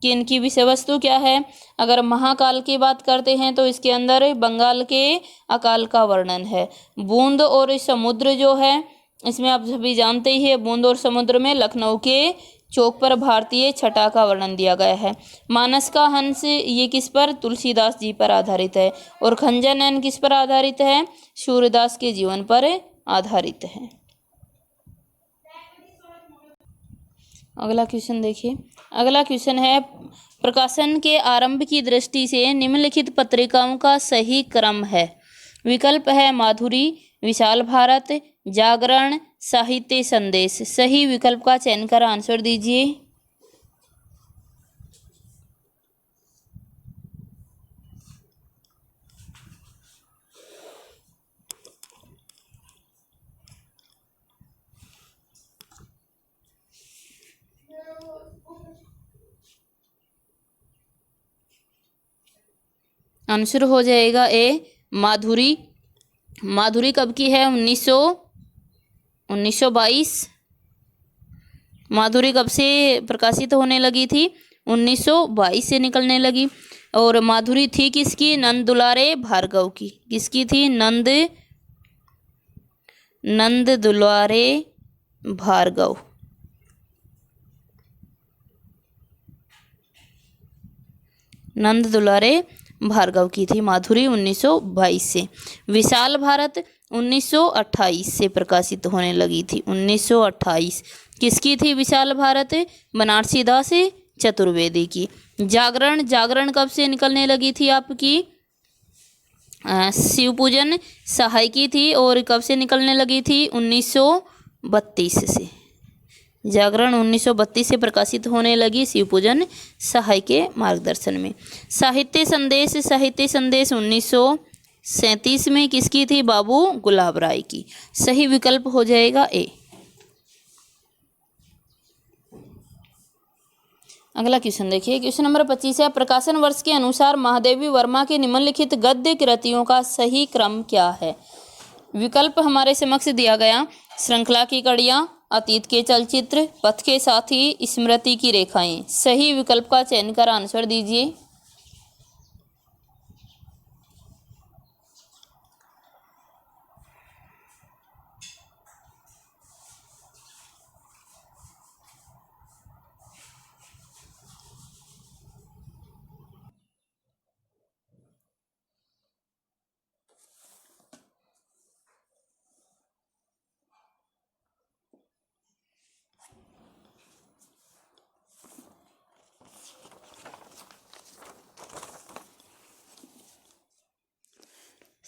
कि इनकी विषय वस्तु क्या है। अगर महाकाल की बात करते हैं तो इसके अंदर बंगाल के अकाल का वर्णन है। बूंद और समुद्र जो है इसमें आप सभी जानते ही है, बूंद और समुद्र में लखनऊ के चौक पर भारतीय छटा का वर्णन दिया गया है। मानस का हंस ये किस पर, तुलसीदास जी पर आधारित है। और खंजर नयन किस पर आधारित है, सूर्यदास के जीवन पर आधारित है। अगला क्वेश्चन देखिए। अगला क्वेश्चन है, प्रकाशन के आरंभ की दृष्टि से निम्नलिखित पत्रिकाओं का सही क्रम है। विकल्प है माधुरी, विशाल भारत, जागरण, साहित्य संदेश। सही विकल्प का चयन कर आंसर दीजिए। आंसर हो जाएगा ए माधुरी। माधुरी कब की है, 1922। माधुरी कब से प्रकाशित होने लगी थी, 1922 से निकलने लगी। और माधुरी थी किसकी, नंद दुलारे भार्गव की। किसकी थी, नंद दुलारे भार्गव। नंद दुलारे भार्गव की थी माधुरी 1922 से। विशाल भारत 1928 से प्रकाशित होने लगी थी। 1928 किसकी थी विशाल भारत, बनारसी दास चतुर्वेदी की। जागरण कब से निकलने लगी थी आपकी, शिवपूजन सहाय की थी। और कब से निकलने लगी थी, 1932 से। जागरण 1932 से प्रकाशित होने लगी शिवपूजन सहाय के मार्गदर्शन में। साहित्य संदेश 1937 में किसकी थी, बाबू गुलाब राय की। सही विकल्प हो जाएगा ए। अगला क्वेश्चन देखिए। क्वेश्चन नंबर 25 है, प्रकाशन वर्ष के अनुसार महादेवी वर्मा के निम्नलिखित गद्य कृतियों का सही क्रम क्या है। विकल्प हमारे समक्ष दिया गया, श्रृंखला की कड़ियाँ, अतीत के चलचित्र, पथ के साथी, स्मृति की रेखाएं। सही विकल्प का चयन कर आंसर दीजिए।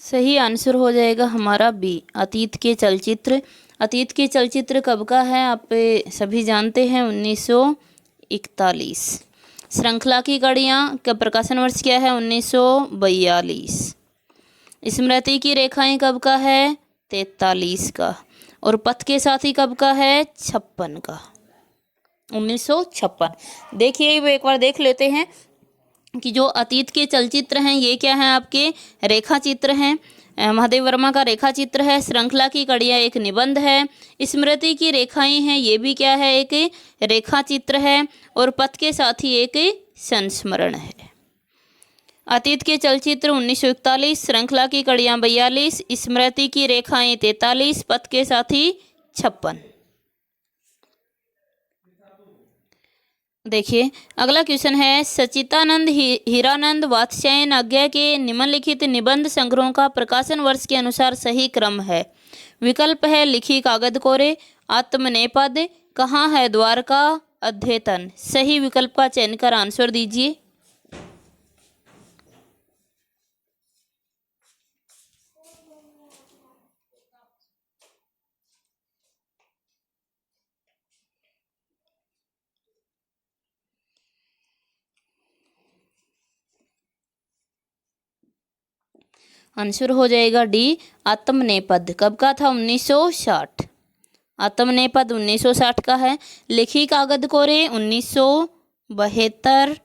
सही आंसर हो जाएगा हमारा बी, अतीत के चलचित्र। अतीत के चलचित्र कब का है, आप सभी जानते हैं, 1941। श्रृंखला की कड़ियाँ का प्रकाशन वर्ष क्या है, 1942। स्मृति की रेखाएं कब का है, 43 का। और पथ के साथी कब का है, 56 का, 1956। देखिए एक बार देख लेते हैं कि जो अतीत के चलचित्र हैं ये क्या हैं, आपके रेखा चित्र हैं। महादेव वर्मा का रेखा चित्र है। श्रृंखला की कड़ियाँ एक निबंध है। स्मृति की रेखाएं हैं, ये भी क्या है, एक रेखा चित्र है। और पथ के साथ ही एक संस्मरण है। अतीत के चलचित्र 1941, श्रृंखला की कड़ियाँ 42, स्मृति की रेखाएं 43, पथ के साथ ही 56। देखिए अगला क्वेश्चन है, सचितानंद हीरानंद वात्स्यायन आज्ञा के निम्नलिखित निबंध संग्रहों का प्रकाशन वर्ष के अनुसार सही क्रम है। विकल्प है लिखी कागद कोरे, आत्मनेपद, कहाँ है द्वारका, अध्येतन। सही विकल्प का चयन कर आंसर दीजिए। आंसर हो जाएगा डी, आत्मनेपद। कब का था, 1960। आत्मनेपद 1960 का है। लिखी कागद कोरे 1972,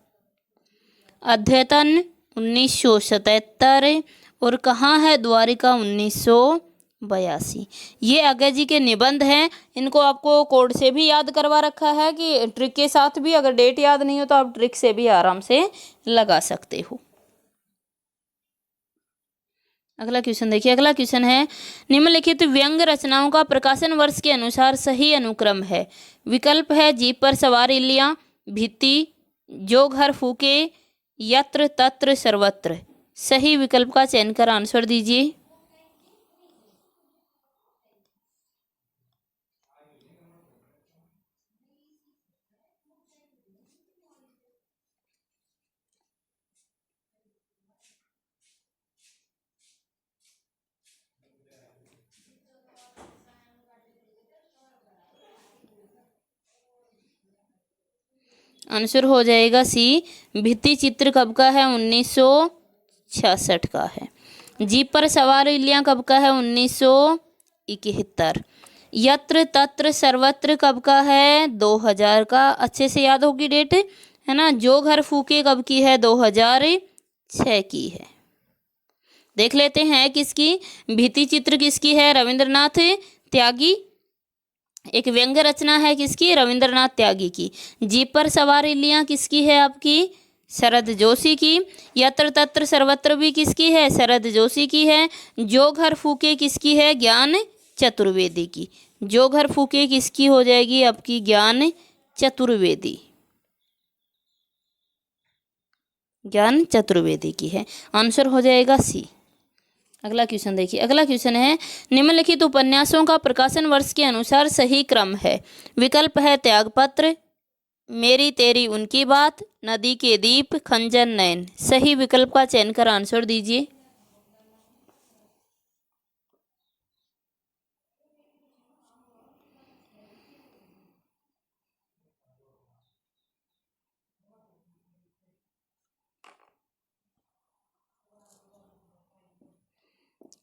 अध्येतन 1977 और कहाँ है द्वारिका 1978। 82। ये आगे जी के निबंध हैं, इनको आपको कोड से भी याद करवा रखा है कि ट्रिक के साथ भी, अगर डेट याद नहीं हो तो आप ट्रिक से भी आराम से लगा सकते हो। अगला क्वेश्चन देखिए, अगला क्वेश्चन है निम्नलिखित व्यंग्य रचनाओं का प्रकाशन वर्ष के अनुसार सही अनुक्रम है। विकल्प है जीप पर सवार इल्लियां, भित्ति, जो घर फूके, यत्र तत्र सर्वत्र। सही विकल्प का चयन कर आंसर दीजिए। आंसर हो जाएगा सी, भित्ति चित्र कब का है? 1966 का है। जीप पर सवार इल्लियां कब का है? 1971। यत्र तत्र सर्वत्र कब का है? 2000 का। अच्छे से याद होगी डेट, है ना। जो घर फूके कब की है? 2006 की है। देख लेते हैं किसकी, भित्ति चित्र किसकी है? रविंद्रनाथ त्यागी। एक व्यंग्य रचना है किसकी? रविंद्रनाथ त्यागी की। जीप पर सवार इल्लियां किसकी है? आपकी शरद जोशी की। यत्र तत्र सर्वत्र भी किसकी है? शरद जोशी की है। जो घर फूके किसकी है? ज्ञान चतुर्वेदी की। जो घर फूके किसकी हो जाएगी? आपकी ज्ञान चतुर्वेदी, ज्ञान चतुर्वेदी की है। आंसर हो जाएगा सी। अगला क्वेश्चन देखिए, अगला क्वेश्चन है निम्नलिखित उपन्यासों का प्रकाशन वर्ष के अनुसार सही क्रम है। विकल्प है त्यागपत्र, मेरी तेरी उनकी बात, नदी के दीप, खंजन नयन। सही विकल्प का चयन कर आंसर दीजिए।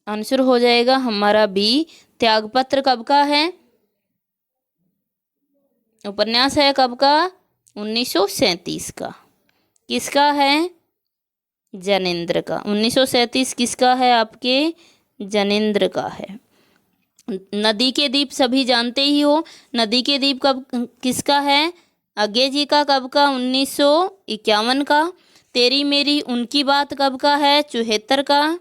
आंसर हो जाएगा हमारा बी, त्यागपत्र कब का है? उपन्यास है कब का? 1937 का। किसका है? जनेंद्र का। 1937 किसका है? आपके जनेंद्र का है। नदी के दीप सभी जानते ही हो। नदी के दीप कब किसका है? अज्ञे जी का। कब का? 1951 का। तेरी मेरी उनकी बात कब का है? 74 का।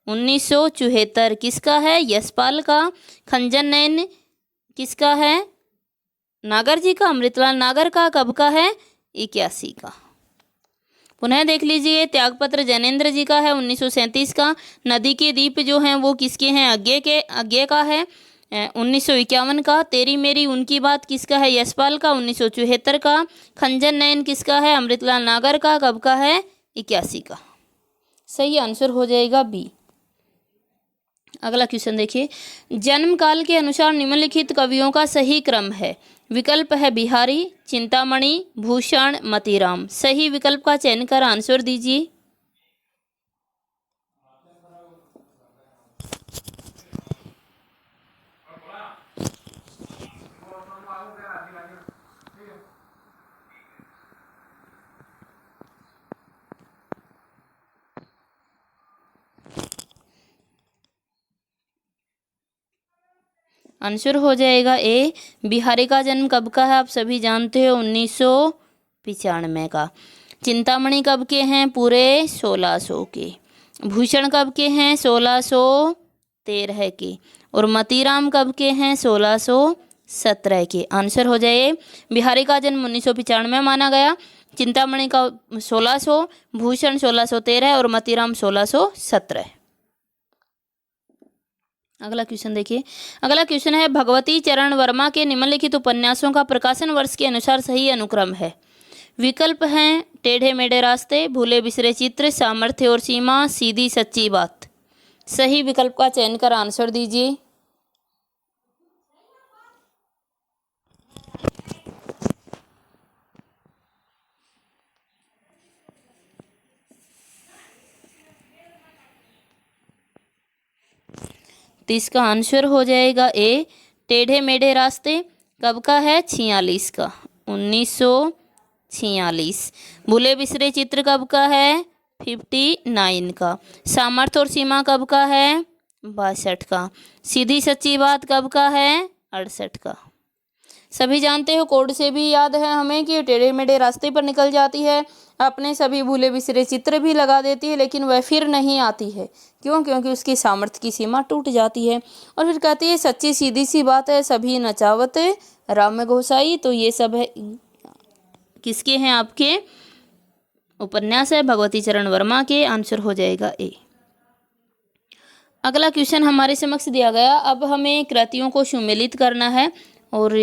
1974 किसका है? यशपाल का। खंजन नयन किसका है? नागर जी का, अमृतलाल नागर का। कब का है? 81 का। पुनः देख लीजिए, त्यागपत्र जैनेन्द्र जी का है 1937 का। नदी के दीप जो हैं वो किसके हैं? अज्ञे का है 1951 का। तेरी मेरी उनकी बात किसका है? यशपाल का। 1974 का। खंजन नयन किसका है? अमृतलाल नागर का। कब का है? 81 का। सही आंसर हो जाएगा बी। अगला क्वेश्चन देखिए, जन्म काल के अनुसार निम्नलिखित कवियों का सही क्रम है। विकल्प है बिहारी, चिंतामणि, भूषण, मतीराम। सही विकल्प का चयन कर आंसर दीजिए। आंसर हो जाएगा ए, बिहारी का जन्म कब का है? आप सभी जानते हो 1995 का। चिंतामणि कब के हैं? पूरे 1600 के। भूषण कब के हैं? 1613 के। और मतीराम कब के हैं? 1617 के। आंसर हो जाए, बिहारी का जन्म 1995 माना गया, चिंतामणि का 1600, भूषण 1613 और मतीराम 1617। अगला क्वेश्चन देखिए, अगला क्वेश्चन है भगवती चरण वर्मा के निम्नलिखित उपन्यासों का प्रकाशन वर्ष के अनुसार सही अनुक्रम है। विकल्प हैं टेढ़े मेढ़े रास्ते, भूले बिसरे चित्र, सामर्थ्य और सीमा, सीधी सच्ची बात। सही विकल्प का चयन कर आंसर दीजिए। तो इसका आंसर हो जाएगा ए, टेढ़े मेढ़े रास्ते। कब का है? 46 का, 1946। भूले बिसरे चित्र कब का है? 59 का। सामर्थ्य और सीमा कब का है? 62 का। सीधी सच्ची बात कब का है? 68 का। सभी जानते हो, कोड से भी याद है हमें कि टेढ़े मेढ़े रास्ते पर निकल जाती है, अपने सभी भूले बिसरे चित्र भी लगा देती है, लेकिन वह फिर नहीं आती है। क्यों? क्योंकि उसकी सामर्थ्य की सीमा टूट जाती है। और फिर कहती है सच्ची सीधी सी बात है, सभी नचावत राम में घोसाई। तो ये सब है किसके हैं? आपके उपन्यास है भगवती चरण वर्मा के। आंसर हो जाएगा ए। अगला क्वेश्चन हमारे समक्ष दिया गया। अब हमें कृतियों को सुमेलित करना है, और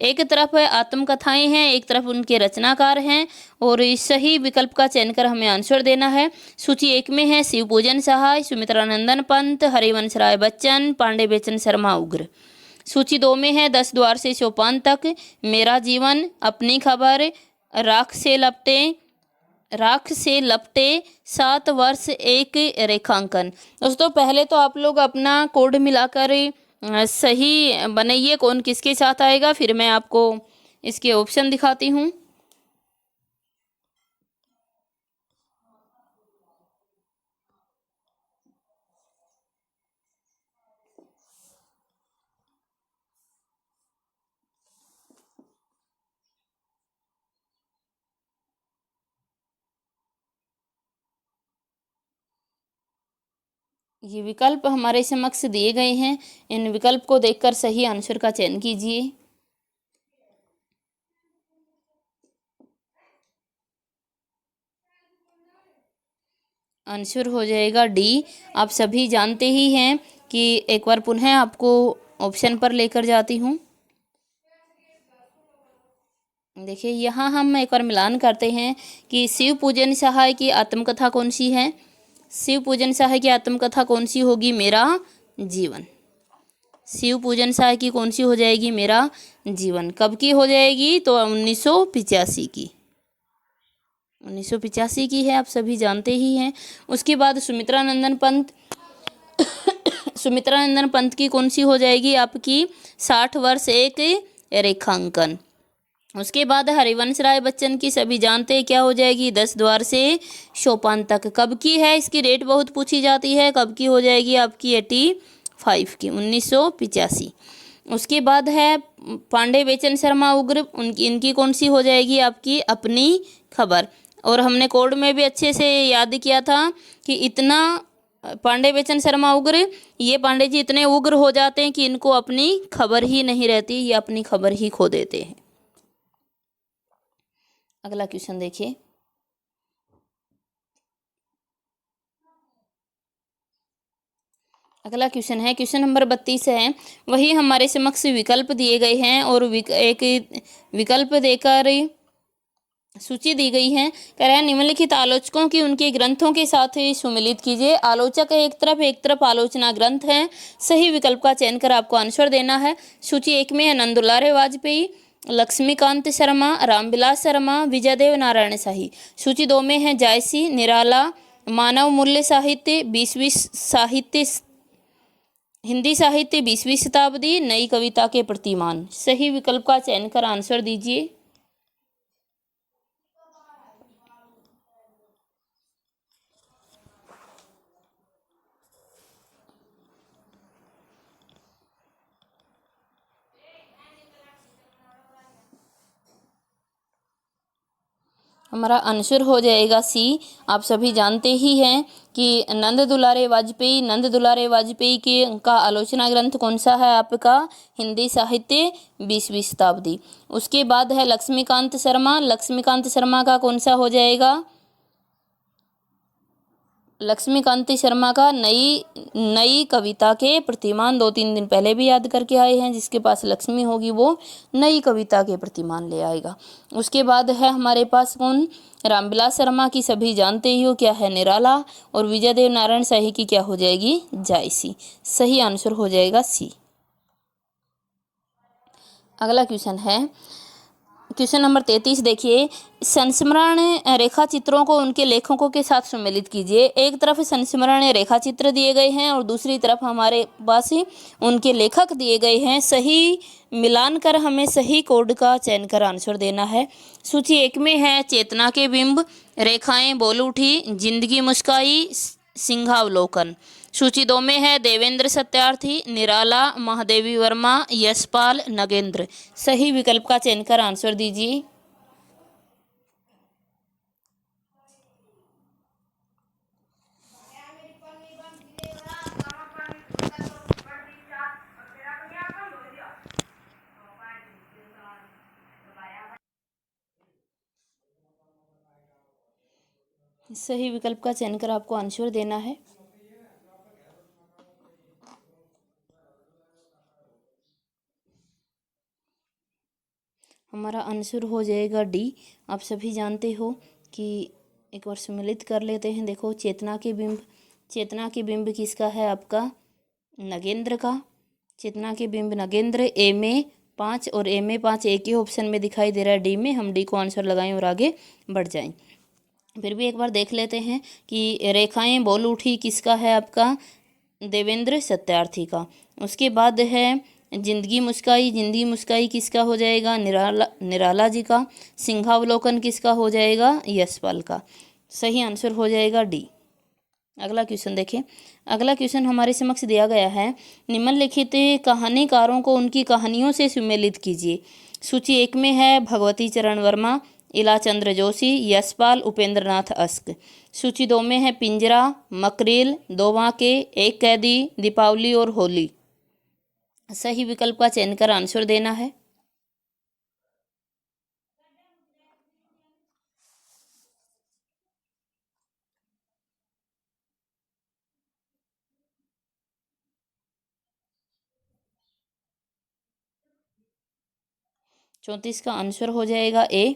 एक तरफ आत्मकथाएं हैं, एक तरफ उनके रचनाकार हैं, और इस सही विकल्प का चयन कर हमें आंसर देना है। सूची 1 में है शिवपूजन सहाय, सुमित्रानंदन पंत, हरिवंश राय बच्चन, पांडे बेचन शर्मा उग्र। सूची 2 में है 10 द्वार से सोपान तक, मेरा जीवन, अपनी खबर, राख से लपटे, 7 वर्ष एक रेखांकन। दोस्तों पहले तो आप लोग अपना कोड मिलाकर सही बनाइए कौन किसके साथ आएगा, फिर मैं आपको इसके ऑप्शन दिखाती हूँ। ये विकल्प हमारे समक्ष दिए गए हैं, इन विकल्प को देखकर सही आंसर का चयन कीजिए। आंसर हो जाएगा डी। आप सभी जानते ही हैं कि एक बार पुनः आपको ऑप्शन पर लेकर जाती हूँ। देखिए यहाँ हम एक बार मिलान करते हैं कि शिव पूजन सहाय की आत्मकथा कौन सी है। शिव पूजन सहाय की आत्मकथा कौन सी होगी? मेरा जीवन। शिव पूजन सहाय की कौन सी हो जाएगी? मेरा जीवन। कब की हो जाएगी? तो 1985 की। 1985 की है, आप सभी जानते ही हैं। उसके बाद सुमित्रानंदन पंत की कौन सी हो जाएगी? आपकी 60 वर्ष एक रेखांकन। उसके बाद हरिवंश राय बच्चन की सभी जानते हैं क्या हो जाएगी? 10 द्वार से सोपान तक। कब की है? इसकी डेट बहुत पूछी जाती है। कब की हो जाएगी? आपकी 85 की, 1985। उसके बाद है पांडे बेचन शर्मा उग्र, इनकी कौन सी हो जाएगी? आपकी अपनी खबर। और हमने कोड में भी अच्छे से याद किया था कि इतना पांडे बेचन शर्मा उग्र, ये पांडे जी इतने उग्र हो जाते हैं कि इनको अपनी खबर ही नहीं रहती, ये अपनी खबर ही खो देते हैं। अगला क्वेश्चन देखिए। अगला क्वेश्चन है, क्वेश्चन नंबर 32 है। वही हमारे समक्ष विकल्प दिए गए हैं, और एक विकल्प देकर सूची दी गई है। कह रहा है निम्नलिखित आलोचकों की उनके ग्रंथों के साथ सुमेलित कीजिए। आलोचक है एक तरफ आलोचना ग्रंथ है। सही विकल्प का चयन कर आपको आंसर देना है। सूची 1 में है नंद दुलारे वाजपेयी, लक्ष्मीकांत शर्मा, रामविलास शर्मा, विजयदेव नारायण शाही। सूची 2 में है जायसी, निराला, मानव मूल्य साहित्य, 20वीं साहित्य, हिंदी साहित्य 20वीं शताब्दी, नई कविता के प्रतिमान। सही विकल्प का चयन कर आंसर दीजिए। हमारा आंसर हो जाएगा सी। आप सभी जानते ही हैं कि नंद दुलारे वाजपेयी के का आलोचना ग्रंथ कौन सा है? आपका हिंदी साहित्य 20वीं शताब्दी। उसके बाद है लक्ष्मीकांत शर्मा का कौन सा हो जाएगा? लक्ष्मीकांत शर्मा का नई कविता के प्रतिमान। 2-3 दिन पहले भी याद करके आए हैं, जिसके पास लक्ष्मी होगी वो नई कविता के प्रतिमान ले आएगा। उसके बाद है हमारे पास कौन? रामविलास शर्मा की सभी जानते ही हो क्या है? निराला। और विजयदेव नारायण शाही की क्या हो जाएगी? जायसी। सही आंसर हो जाएगा सी। अगला क्वेश्चन है, क्वेश्चन नंबर 33 देखिए। संस्मरण रेखा चित्रों को उनके लेखकों के साथ सम्मिलित कीजिए। एक तरफ संस्मरण रेखा चित्र दिए गए हैं, और दूसरी तरफ हमारे पास उनके लेखक दिए गए हैं। सही मिलान कर हमें सही कोड का चयन कर आंसर देना है। सूची 1 में है चेतना के बिंब, रेखाएं बोल उठी, जिंदगी मुस्काई, सिंहावलोकन। सूची 2 में है देवेंद्र सत्यार्थी, निराला, महादेवी वर्मा, यशपाल, नगेंद्र। सही विकल्प का चयन कर आंसर दीजिए। सही विकल्प का चयन कर आपको आंसर देना है। हमारा आंसर हो जाएगा डी। आप सभी जानते हो कि एक बार सम्मिलित कर लेते हैं। देखो, चेतना के बिंब किसका है? आपका नगेंद्र का। चेतना के बिंब नगेंद्र। ए में 5 और ए में 5 एक ही ऑप्शन में दिखाई दे रहा है, डी में। हम डी को आंसर लगाएं और आगे बढ़ जाएं। फिर भी एक बार देख लेते हैं कि रेखाएं बोल उठी किसका है? आपका देवेंद्र सत्यार्थी का। उसके बाद है जिंदगी मुस्काई किसका हो जाएगा? निराला जी का। सिंहावलोकन किसका हो जाएगा? यशपाल का। सही आंसर हो जाएगा डी। अगला क्वेश्चन देखें। अगला क्वेश्चन हमारे समक्ष दिया गया है, निम्नलिखित कहानीकारों को उनकी कहानियों से सुमेलित कीजिए। सूची 1 में है भगवती चरण वर्मा, इलाचंद्र जोशी, यशपाल, उपेंद्र नाथ अस्क। सूची 2 में है पिंजरा, मकरील, दो वाके, एक कैदी, दीपावली और होली। सही विकल्प का चयन कर आंसर देना है। चौंतीस का आंसर हो जाएगा ए।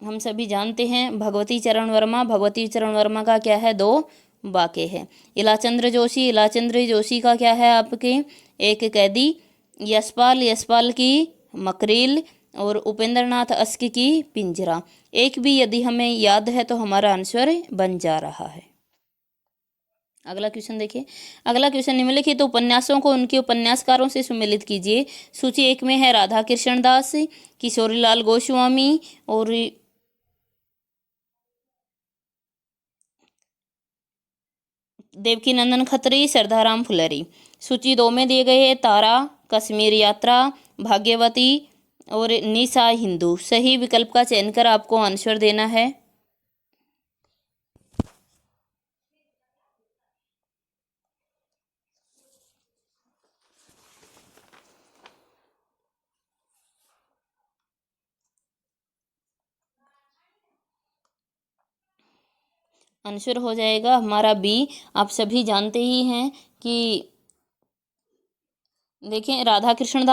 हम सभी जानते हैं भगवती चरण वर्मा का क्या है? 2 वाक्य है। इलाचंद्र जोशी का क्या है? आपके एक कैदी। यशपाल की मकरील और उपेंद्र नाथ अस्क की पिंजरा। एक भी यदि हमें याद है तो हमारा आंसर बन जा रहा है। अगला क्वेश्चन देखिए। अगला क्वेश्चन, निम्नलिखित उपन्यासों को उनके उपन्यासकारों से सुमेलित कीजिए। सूची 1 में है राधा कृष्ण दास, किशोरीलाल गोस्वामी और देवकीनंदन खत्री, श्रद्धाराम फुलेरी। सूची 2 में दिए गए हैं तारा, कश्मीर यात्रा, भाग्यवती और निशा हिंदू। सही विकल्प का चयन कर आपको आंसर देना है। आंसर हो जाएगा हमारा बी। आप सभी जानते ही हैं कि देखें, राधा कृष्ण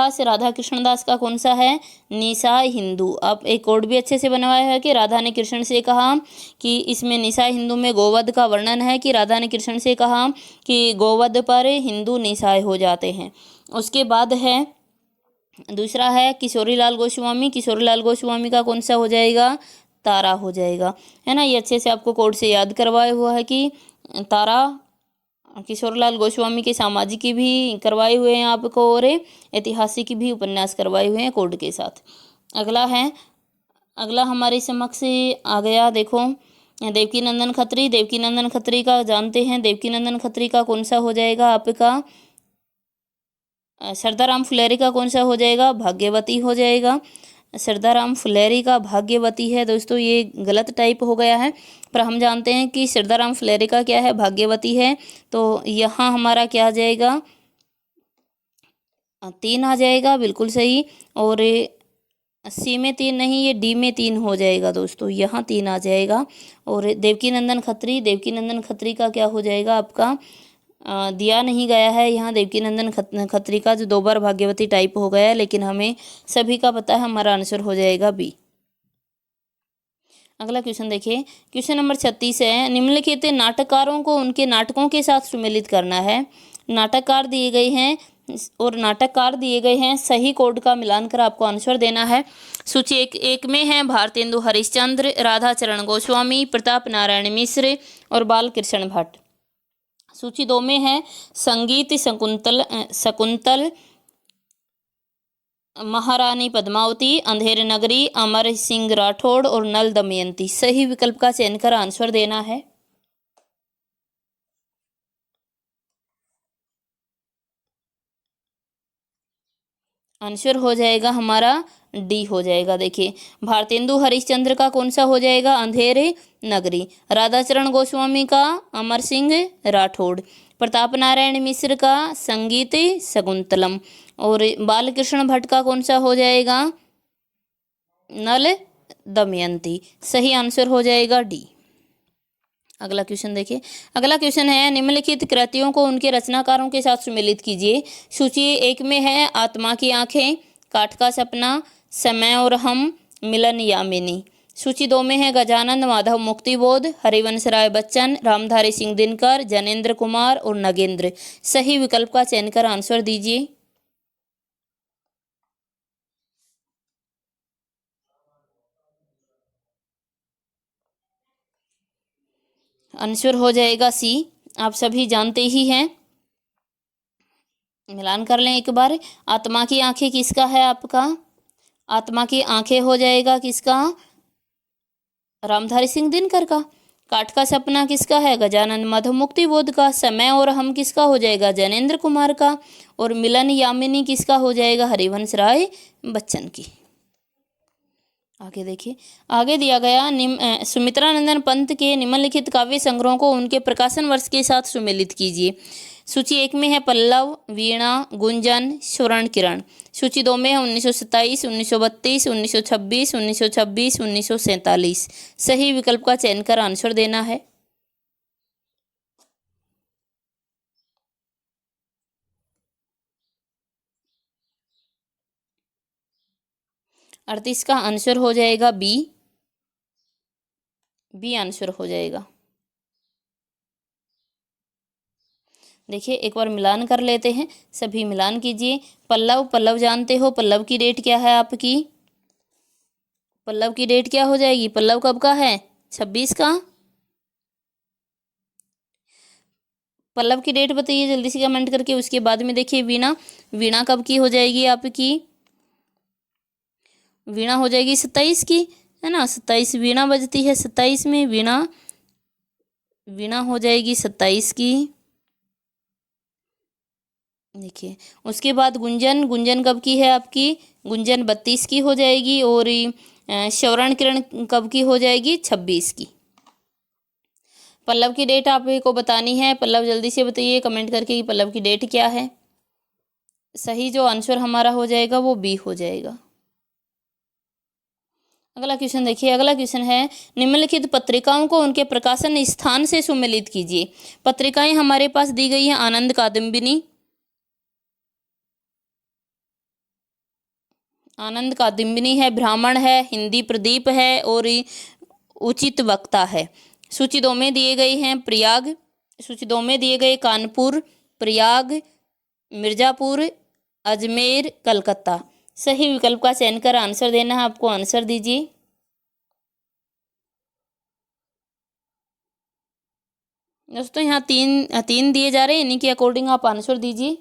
दास का कौन सा है? निशा हिंदू। आप एक कोड भी अच्छे से बनवाया है कि राधा ने कृष्ण से कहा कि इसमें निशा हिंदू में गोवध का वर्णन है कि राधा ने कृष्ण से कहा कि गोवध पर हिंदू निशाय हो जाते हैं। उसके बाद है दूसरा है किशोरीलाल गोस्वामी का कौन सा हो जाएगा? तारा हो जाएगा, है ना। ये अच्छे से आपको कोड से याद करवाया हुआ है कि तारा किशोरीलाल गोस्वामी के सामाजिक की भी करवाए हुए हैं आपको और ऐतिहासिक की भी उपन्यास करवाए हुए हैं कोड के साथ। अगला हमारे समक्ष आ गया। देखो, देवकीनंदन खत्री का जानते हैं। देवकीनंदन खत्री का कौन सा हो जाएगा? आपका श्रद्धाराम फुलेरी का कौन सा हो जाएगा? भाग्यवती हो जाएगा। श्रद्धाराम फुलेरी का भाग्यवती है दोस्तों, ये गलत टाइप हो गया है, पर हम जानते हैं कि श्रद्धाराम फुलेरी का क्या है? भाग्यवती है। तो यहाँ हमारा क्या आ जाएगा? 3 आ जाएगा, बिल्कुल सही। और सी में 3 नहीं, ये डी में 3 हो जाएगा दोस्तों, यहाँ 3 आ जाएगा। और देवकीनंदन खत्री का क्या हो जाएगा? आपका दिया नहीं गया है यहाँ देवकीनंदन खत्री का, जो 2 बार भाग्यवती टाइप हो गया है, लेकिन हमें सभी का पता है, हमारा आंसर हो जाएगा बी। अगला क्वेश्चन देखिए। क्वेश्चन नंबर 36 है, निम्नलिखित नाटककारों को उनके नाटकों के साथ सुमेलित करना है। नाटककार दिए गए हैं, सही कोड का मिलान कर आपको आंसर देना है। सूची एक में है भारतेंदु हरिश्चंद्र, राधा चरण गोस्वामी, प्रताप नारायण मिश्र और बालकृष्ण भट्ट। सूची 2 में है संगीत शकुंतल, महारानी पद्मावती, अंधेर नगरी, अमर सिंह राठौड़ और नल दमयंती। सही विकल्प का चयन कर आंसर देना है। आंसर हो जाएगा हमारा डी हो जाएगा। देखिए, भारतेंदु हरिश्चंद्र का कौन सा हो जाएगा? अंधेरे नगरी। राधाचरण गोस्वामी का अमर सिंह राठौड़। प्रताप नारायण मिश्र का संगीत शकुंतलम। और बालकृष्ण भट्ट का कौन सा हो जाएगा? नल दमयंती। सही आंसर हो जाएगा डी। अगला क्वेश्चन देखिए। अगला क्वेश्चन है, निम्नलिखित कृतियों को उनके रचनाकारों के साथ सुमेलित कीजिए। सूची एक में है आत्मा की आंखें, काठ का सपना, समय और हम, मिलन यामिनी। सूची दो में है गजानंद माधव मुक्तिबोध, हरिवंश राय बच्चन, रामधारी सिंह दिनकर, जनेन्द्र कुमार और नगेंद्र। सही विकल्प का चयन कर आंसर दीजिए। आंसर हो जाएगा सी। आप सभी जानते ही हैं। मिलान कर लें एक बार। आत्मा की आंखें किसका है आपका? आत्मा की आंखें हो जाएगा किसका? रामधारी सिंह दिनकर का। काठ का सपना किसका है? गजानंद माधव मुक्तिबोध का। समय और हम किसका हो जाएगा? जनेन्द्र कुमार का। और मिलन यामिनी किसका हो जाएगा? हरिवंश राय बच्चन की। आगे देखिए। आगे दिया गया सुमित्रा नंदन पंत के निम्नलिखित काव्य संग्रहों को उनके प्रकाशन वर्ष के साथ सुमेलित कीजिए। सूची एक में है पल्लव, वीणा, गुंजन, स्वर्ण किरण। सूची दो में है 1927, 1932, 1926, 1926, 1947। सही विकल्प का चयन कर आंसर देना है। अड़तीस का आंसर हो जाएगा बी। बी आंसर हो जाएगा। देखिए, एक बार मिलान कर लेते हैं। सभी मिलान कीजिए। पल्लव, पल्लव जानते हो, पल्लव की डेट क्या है आपकी? पल्लव की डेट क्या हो जाएगी? पल्लव कब का है? 26 का। पल्लव की डेट बताइए जल्दी से कमेंट करके। उसके बाद में देखिए वीणा, वीणा कब की हो जाएगी आपकी? वीणा हो जाएगी 27 की, है ना। 27 वीणा बजती है, 27 में वीणा, वीणा हो जाएगी 27 की। देखिए, उसके बाद गुंजन, गुंजन कब की है आपकी? गुंजन 32 की हो जाएगी। और स्वर्ण किरण कब की हो जाएगी? 26 की। पल्लव की डेट आपको बतानी है। पल्लव जल्दी से बताइए कमेंट करके कि पल्लव की डेट क्या है। सही जो आंसर हमारा हो जाएगा वो बी हो जाएगा। अगला क्वेश्चन देखिए। अगला क्वेश्चन है, निम्नलिखित पत्रिकाओं को उनके प्रकाशन स्थान से सुमेलित कीजिए। पत्रिकाएं हमारे पास दी गई हैं। आनंद कादम्बिनी, आनंद कादम्बिनी है, ब्राह्मण है, हिंदी प्रदीप है और उचित वक्ता है। सूची दो में दिए गए हैं प्रयाग, सूची दो में दिए गए कानपुर, प्रयाग, मिर्जापुर, अजमेर, कलकत्ता। सही विकल्प का चयन कर आंसर देना है आपको। आंसर दीजिए। दोस्तों यहाँ तीन तीन दिए जा रहे हैं, इन्हीं के अकॉर्डिंग आप आंसर दीजिए।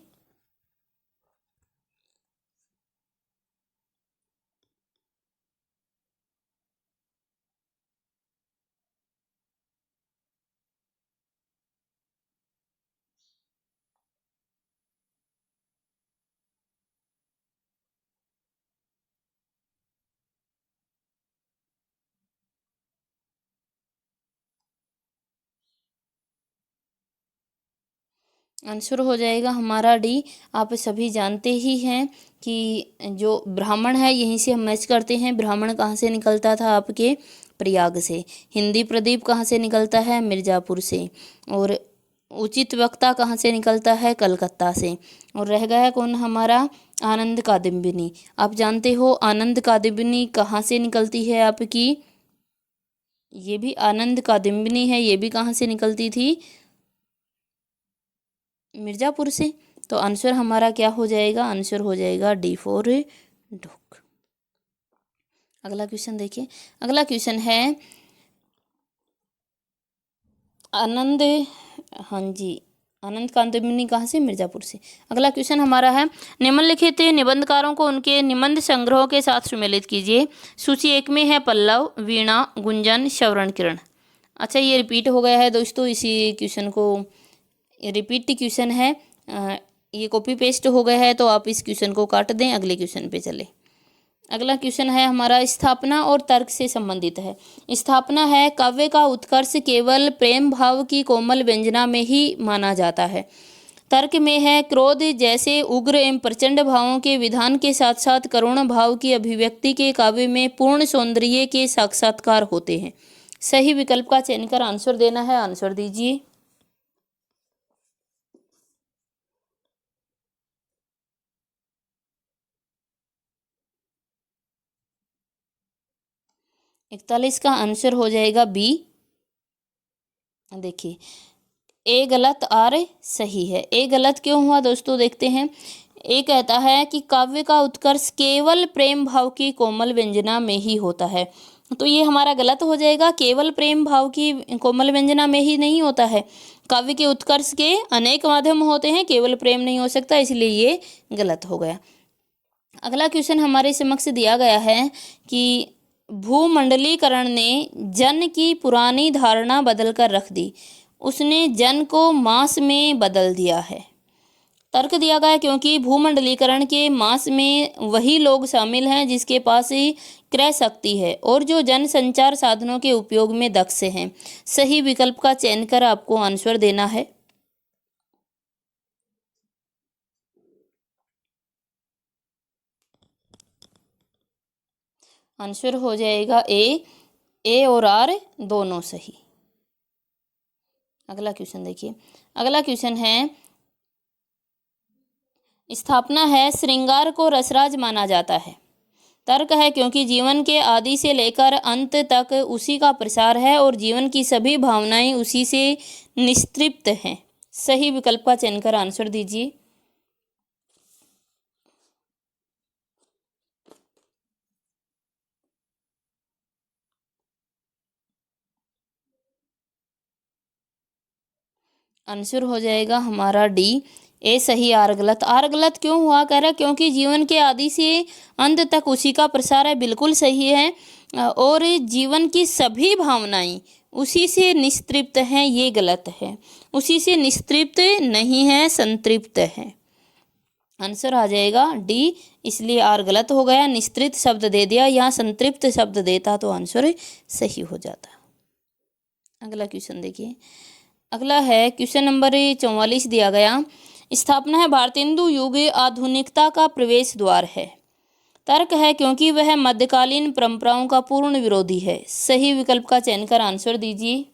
आंसर हो जाएगा हमारा डी। आप सभी जानते ही हैं कि जो ब्राह्मण है यहीं से हम मैच करते हैं। ब्राह्मण कहाँ से निकलता था आपके? प्रयाग से। हिंदी प्रदीप कहाँ से निकलता है? मिर्ज़ापुर से। और उचित वक्ता कहाँ से निकलता है? कलकत्ता से। और रह गया कौन हमारा? आनंद कादम्बिनी। आप जानते हो आनंद कादम्बिनी कहाँ से निकलती है आपकी? ये भी आनंद कादम्बिनी है, ये भी कहाँ से निकलती थी? मिर्ज़ापुर से। तो आंसर हमारा क्या हो जाएगा? आंसर हो जाएगा डी फॉर डॉग। अगला क्वेश्चन देखिए। अगला क्वेश्चन है आनंद, हाँ जी, आनंद कादम्बिनी कहाँ से? मिर्ज़ापुर से। अगला क्वेश्चन हमारा है, निम्नलिखित निबंधकारों को उनके निबंध संग्रहों के साथ सुमेलित कीजिए। सूची एक में है पल्लव, वीणा, गुंजन, स्वर्ण किरण। अच्छा, ये रिपीट हो गया है दोस्तों, इसी क्वेश्चन को रिपीट क्वेश्चन है। ये कॉपी पेस्ट हो गया है तो आप इस क्वेश्चन को काट दें, अगले क्वेश्चन पे चले। अगला क्वेश्चन है हमारा स्थापना और तर्क से संबंधित है। स्थापना है, काव्य का उत्कर्ष केवल प्रेम भाव की कोमल व्यंजना में ही माना जाता है। तर्क में है, क्रोध जैसे उग्र एवं प्रचंड भावों के विधान के साथ साथ करुण भाव की अभिव्यक्ति के काव्य में पूर्ण सौंदर्य के साक्षात्कार होते हैं। सही विकल्प का चयन कर आंसर देना है, आंसर दीजिए। इकतालीस का आंसर हो जाएगा बी। देखिए, ए गलत आर सही है। ए गलत क्यों हुआ दोस्तों, देखते हैं। ए कहता है कि काव्य का उत्कर्ष केवल प्रेम भाव की कोमल व्यंजना में ही होता है, तो ये हमारा गलत हो जाएगा। केवल प्रेम भाव की कोमल व्यंजना में ही नहीं होता है, काव्य के उत्कर्ष के अनेक माध्यम होते हैं, केवल प्रेम नहीं हो सकता, इसलिए ये गलत हो गया। अगला क्वेश्चन हमारे समक्ष दिया गया है कि भूमंडलीकरण ने जन की पुरानी धारणा बदलकर रख दी, उसने जन को मास में बदल दिया है। तर्क दिया गया, क्योंकि भूमंडलीकरण के मास में वही लोग शामिल हैं जिसके पास ही क्रय शक्ति है और जो जन संचार साधनों के उपयोग में दक्ष हैं। सही विकल्प का चयन कर आपको आंसर देना है। आंसर हो जाएगा ए और आर दोनों सही। अगला क्वेश्चन देखिए। अगला क्वेश्चन है, स्थापना है, श्रृंगार को रसराज माना जाता है। तर्क है, क्योंकि जीवन के आदि से लेकर अंत तक उसी का प्रसार है और जीवन की सभी भावनाएं उसी से निस्तृप्त हैं। सही विकल्प का चयन कर आंसर दीजिए। आंसर हो जाएगा हमारा डी, ए सही आर गलत। आर गलत क्यों हुआ, कह रहा है क्योंकि जीवन के आदि से अंत तक उसी का प्रसार है, बिल्कुल सही है। और जीवन की सभी भावनाएं उसी से निस्तृप्त हैं, ये गलत है। उसी से निस्तृप्त नहीं है, संतृप्त है। आंसर आ जाएगा डी, इसलिए आर गलत हो गया। निस्तृप्त शब्द दे दिया, यहाँ संतृप्त शब्द देता तो आंसर सही हो जाता। अगला क्वेश्चन देखिए। अगला है क्वेश्चन नंबर 44 दिया गया, स्थापना है, भारतेंदु युग आधुनिकता का प्रवेश द्वार है। तर्क है, क्योंकि वह मध्यकालीन परंपराओं का पूर्ण विरोधी है। सही विकल्प का चयन कर आंसर दीजिए।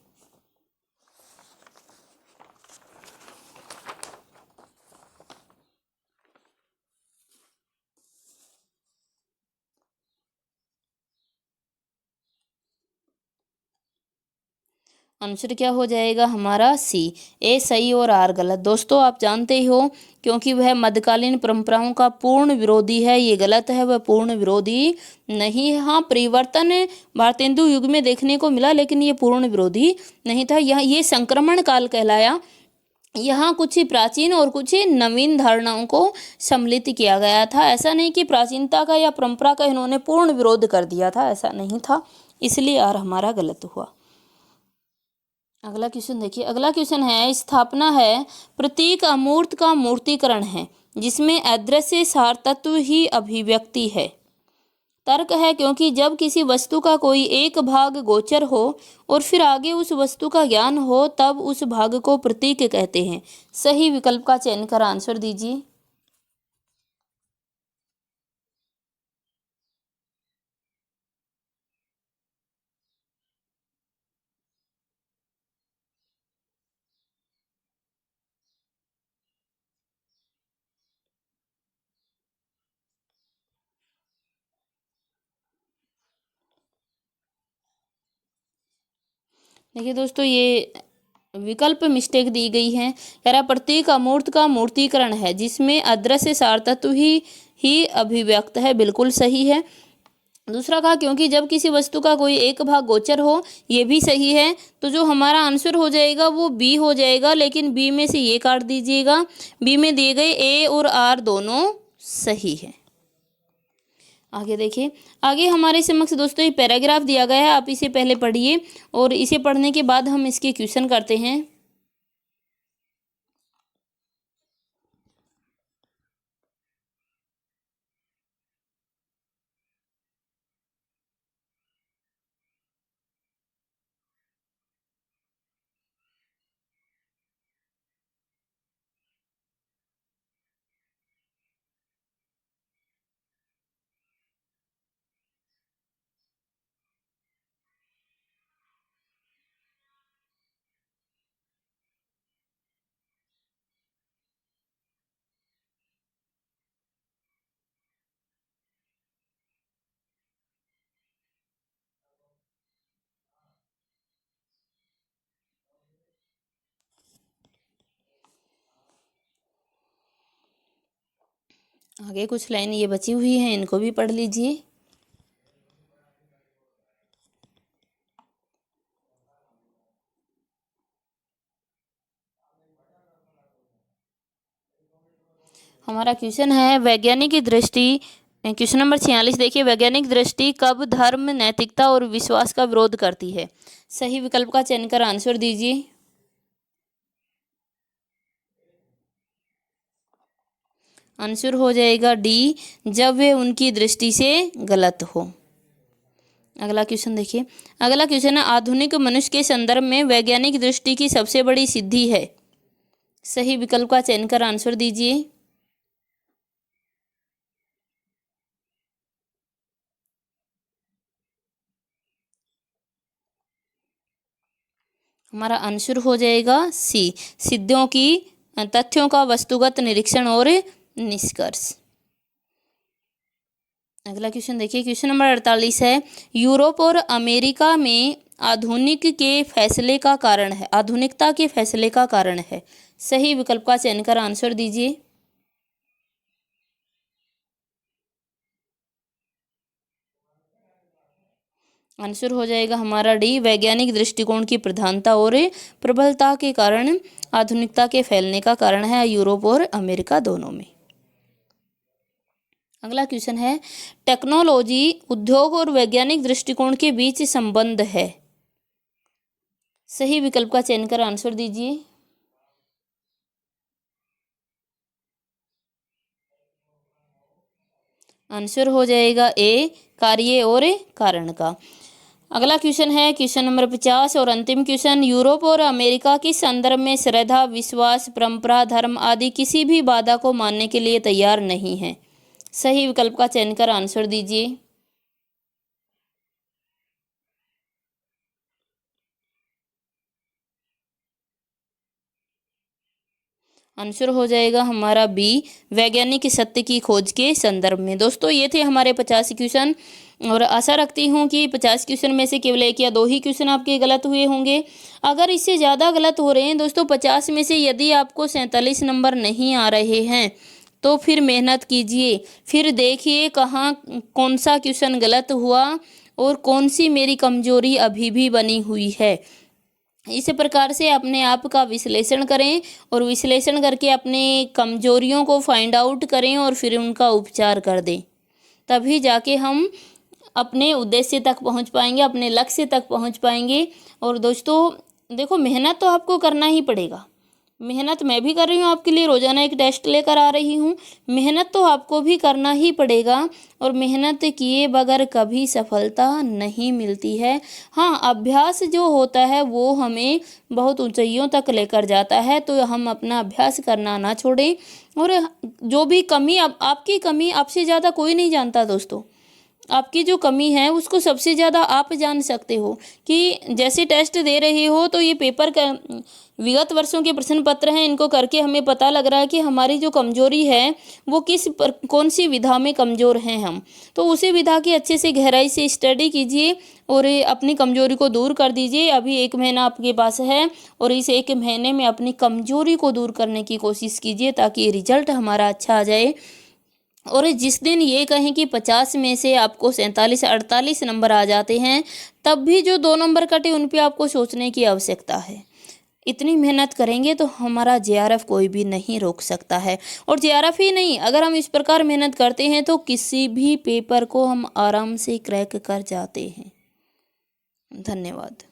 आंसर क्या हो जाएगा हमारा सी, ए सही और आर गलत। दोस्तों आप जानते ही हो, क्योंकि वह मध्यकालीन परंपराओं का पूर्ण विरोधी है, ये गलत है, वह पूर्ण विरोधी नहीं है। हाँ, परिवर्तन भारतेंदु युग में देखने को मिला, लेकिन ये पूर्ण विरोधी नहीं था। यह ये संक्रमण काल कहलाया। यहाँ कुछ प्राचीन और कुछ नवीन धारणाओं को सम्मिलित किया गया था। ऐसा नहीं कि प्राचीनता का या परंपरा का इन्होंने पूर्ण विरोध कर दिया था, ऐसा नहीं था, इसलिए आर हमारा गलत हुआ। अगला क्वेश्चन देखिए। अगला क्वेश्चन है, स्थापना है, प्रतीक अमूर्त का मूर्तिकरण है जिसमें अदृश्य सार तत्व ही अभिव्यक्ति है। तर्क है, क्योंकि जब किसी वस्तु का कोई एक भाग गोचर हो और फिर आगे उस वस्तु का ज्ञान हो तब उस भाग को प्रतीक कहते हैं। सही विकल्प का चयन कर आंसर दीजिए। देखिए दोस्तों, ये विकल्प मिस्टेक दी गई है। कह रहा प्रतीक अमूर्त का मूर्तिकरण है जिसमें अदृश्य सार तत्व ही अभिव्यक्त है, बिल्कुल सही है। दूसरा कहा, क्योंकि जब किसी वस्तु का कोई एक भाग गोचर हो, ये भी सही है। तो जो हमारा आंसर हो जाएगा वो बी हो जाएगा, लेकिन बी में से ये काट दीजिएगा। बी में दिए गए ए और आर दोनों सही है। आगे देखिए। आगे हमारे समक्ष दोस्तों ये पैराग्राफ दिया गया है, आप इसे पहले पढ़िए और इसे पढ़ने के बाद हम इसके क्वेश्चन करते हैं। आगे कुछ लाइन ये बची हुई हैं, इनको भी पढ़ लीजिए। हमारा क्वेश्चन है वैज्ञानिक की दृष्टि, क्वेश्चन नंबर 46 देखिए, वैज्ञानिक दृष्टि कब धर्म, नैतिकता और विश्वास का विरोध करती है? सही विकल्प का चयन कर आंसर दीजिए। आंसर हो जाएगा डी, जब वे उनकी दृष्टि से गलत हो। अगला क्वेश्चन देखिए, अगला क्वेश्चन है आधुनिक मनुष्य के संदर्भ में वैज्ञानिक दृष्टि की सबसे बड़ी सिद्धि है? सही विकल्प का चयन कर आंसर दीजिए। हमारा आंसर हो जाएगा सी, सिद्धियों की तथ्यों का वस्तुगत निरीक्षण और निष्कर्ष। अगला क्वेश्चन देखिए, क्वेश्चन नंबर 48 है, यूरोप और अमेरिका में आधुनिक के फैसले का कारण है, आधुनिकता के फैसले का कारण है? सही विकल्प का चयन कर आंसर दीजिए। आंसर हो जाएगा हमारा डी, वैज्ञानिक दृष्टिकोण की प्रधानता और प्रबलता के कारण आधुनिकता के फैलने का कारण है यूरोप और अमेरिका दोनों में। अगला क्वेश्चन है, टेक्नोलॉजी उद्योग और वैज्ञानिक दृष्टिकोण के बीच संबंध है? सही विकल्प का चयन कर आंसर दीजिए। आंसर हो जाएगा ए, कार्य और कारण का। अगला क्वेश्चन है क्वेश्चन नंबर 50 और अंतिम क्वेश्चन, यूरोप और अमेरिका के संदर्भ में श्रद्धा, विश्वास, परंपरा, धर्म आदि किसी भी बाधा को मानने के लिए तैयार नहीं है? सही विकल्प का चयन कर आंसर दीजिए। आंसर हो जाएगा हमारा बी, वैज्ञानिक सत्य की खोज के संदर्भ में। दोस्तों ये थे हमारे 50 क्वेश्चन और आशा रखती हूँ कि 50 क्वेश्चन में से केवल एक या दो ही क्वेश्चन आपके गलत हुए होंगे। अगर इससे ज़्यादा गलत हो रहे हैं दोस्तों, 50 में से यदि आपको 47 नंबर नहीं आ रहे हैं तो फिर मेहनत कीजिए, फिर देखिए कहाँ कौन सा क्वेश्चन गलत हुआ और कौन सी मेरी कमजोरी अभी भी बनी हुई है। इस प्रकार से अपने आप का विश्लेषण करें और विश्लेषण करके अपने कमजोरियों को फाइंड आउट करें और फिर उनका उपचार कर दें। तभी जाके हम अपने उद्देश्य तक पहुंच पाएंगे, अपने लक्ष्य तक पहुंच पाएंगे। और दोस्तों देखो, मेहनत तो आपको करना ही पड़ेगा। मेहनत मैं भी कर रही हूँ आपके लिए, रोज़ाना एक टेस्ट लेकर आ रही हूँ। मेहनत तो आपको भी करना ही पड़ेगा और मेहनत किए बगैर कभी सफलता नहीं मिलती है। हाँ, अभ्यास जो होता है वो हमें बहुत ऊंचाइयों तक लेकर जाता है, तो हम अपना अभ्यास करना ना छोड़ें। और जो भी कमी आपकी कमी आपसे ज़्यादा कोई नहीं जानता दोस्तों। आपकी जो कमी है उसको सबसे ज़्यादा आप जान सकते हो। कि जैसे टेस्ट दे रहे हो तो ये पेपर का विगत वर्षों के प्रश्न पत्र हैं, इनको करके हमें पता लग रहा है कि हमारी जो कमजोरी है वो कौन सी विधा में कमज़ोर हैं हम। तो उसी विधा की अच्छे से गहराई से स्टडी कीजिए और अपनी कमजोरी को दूर कर दीजिए। अभी 1 महीना आपके पास है और इस 1 महीने में अपनी कमजोरी को दूर करने की कोशिश कीजिए ताकि रिजल्ट हमारा अच्छा आ जाए। और जिस दिन ये कहें कि 50 में से आपको 47 48 नंबर आ जाते हैं, तब भी जो 2 नंबर कटे उन पे आपको सोचने की आवश्यकता है। इतनी मेहनत करेंगे तो हमारा जेआरएफ कोई भी नहीं रोक सकता है। और जेआरएफ ही नहीं, अगर हम इस प्रकार मेहनत करते हैं तो किसी भी पेपर को हम आराम से क्रैक कर जाते हैं। धन्यवाद।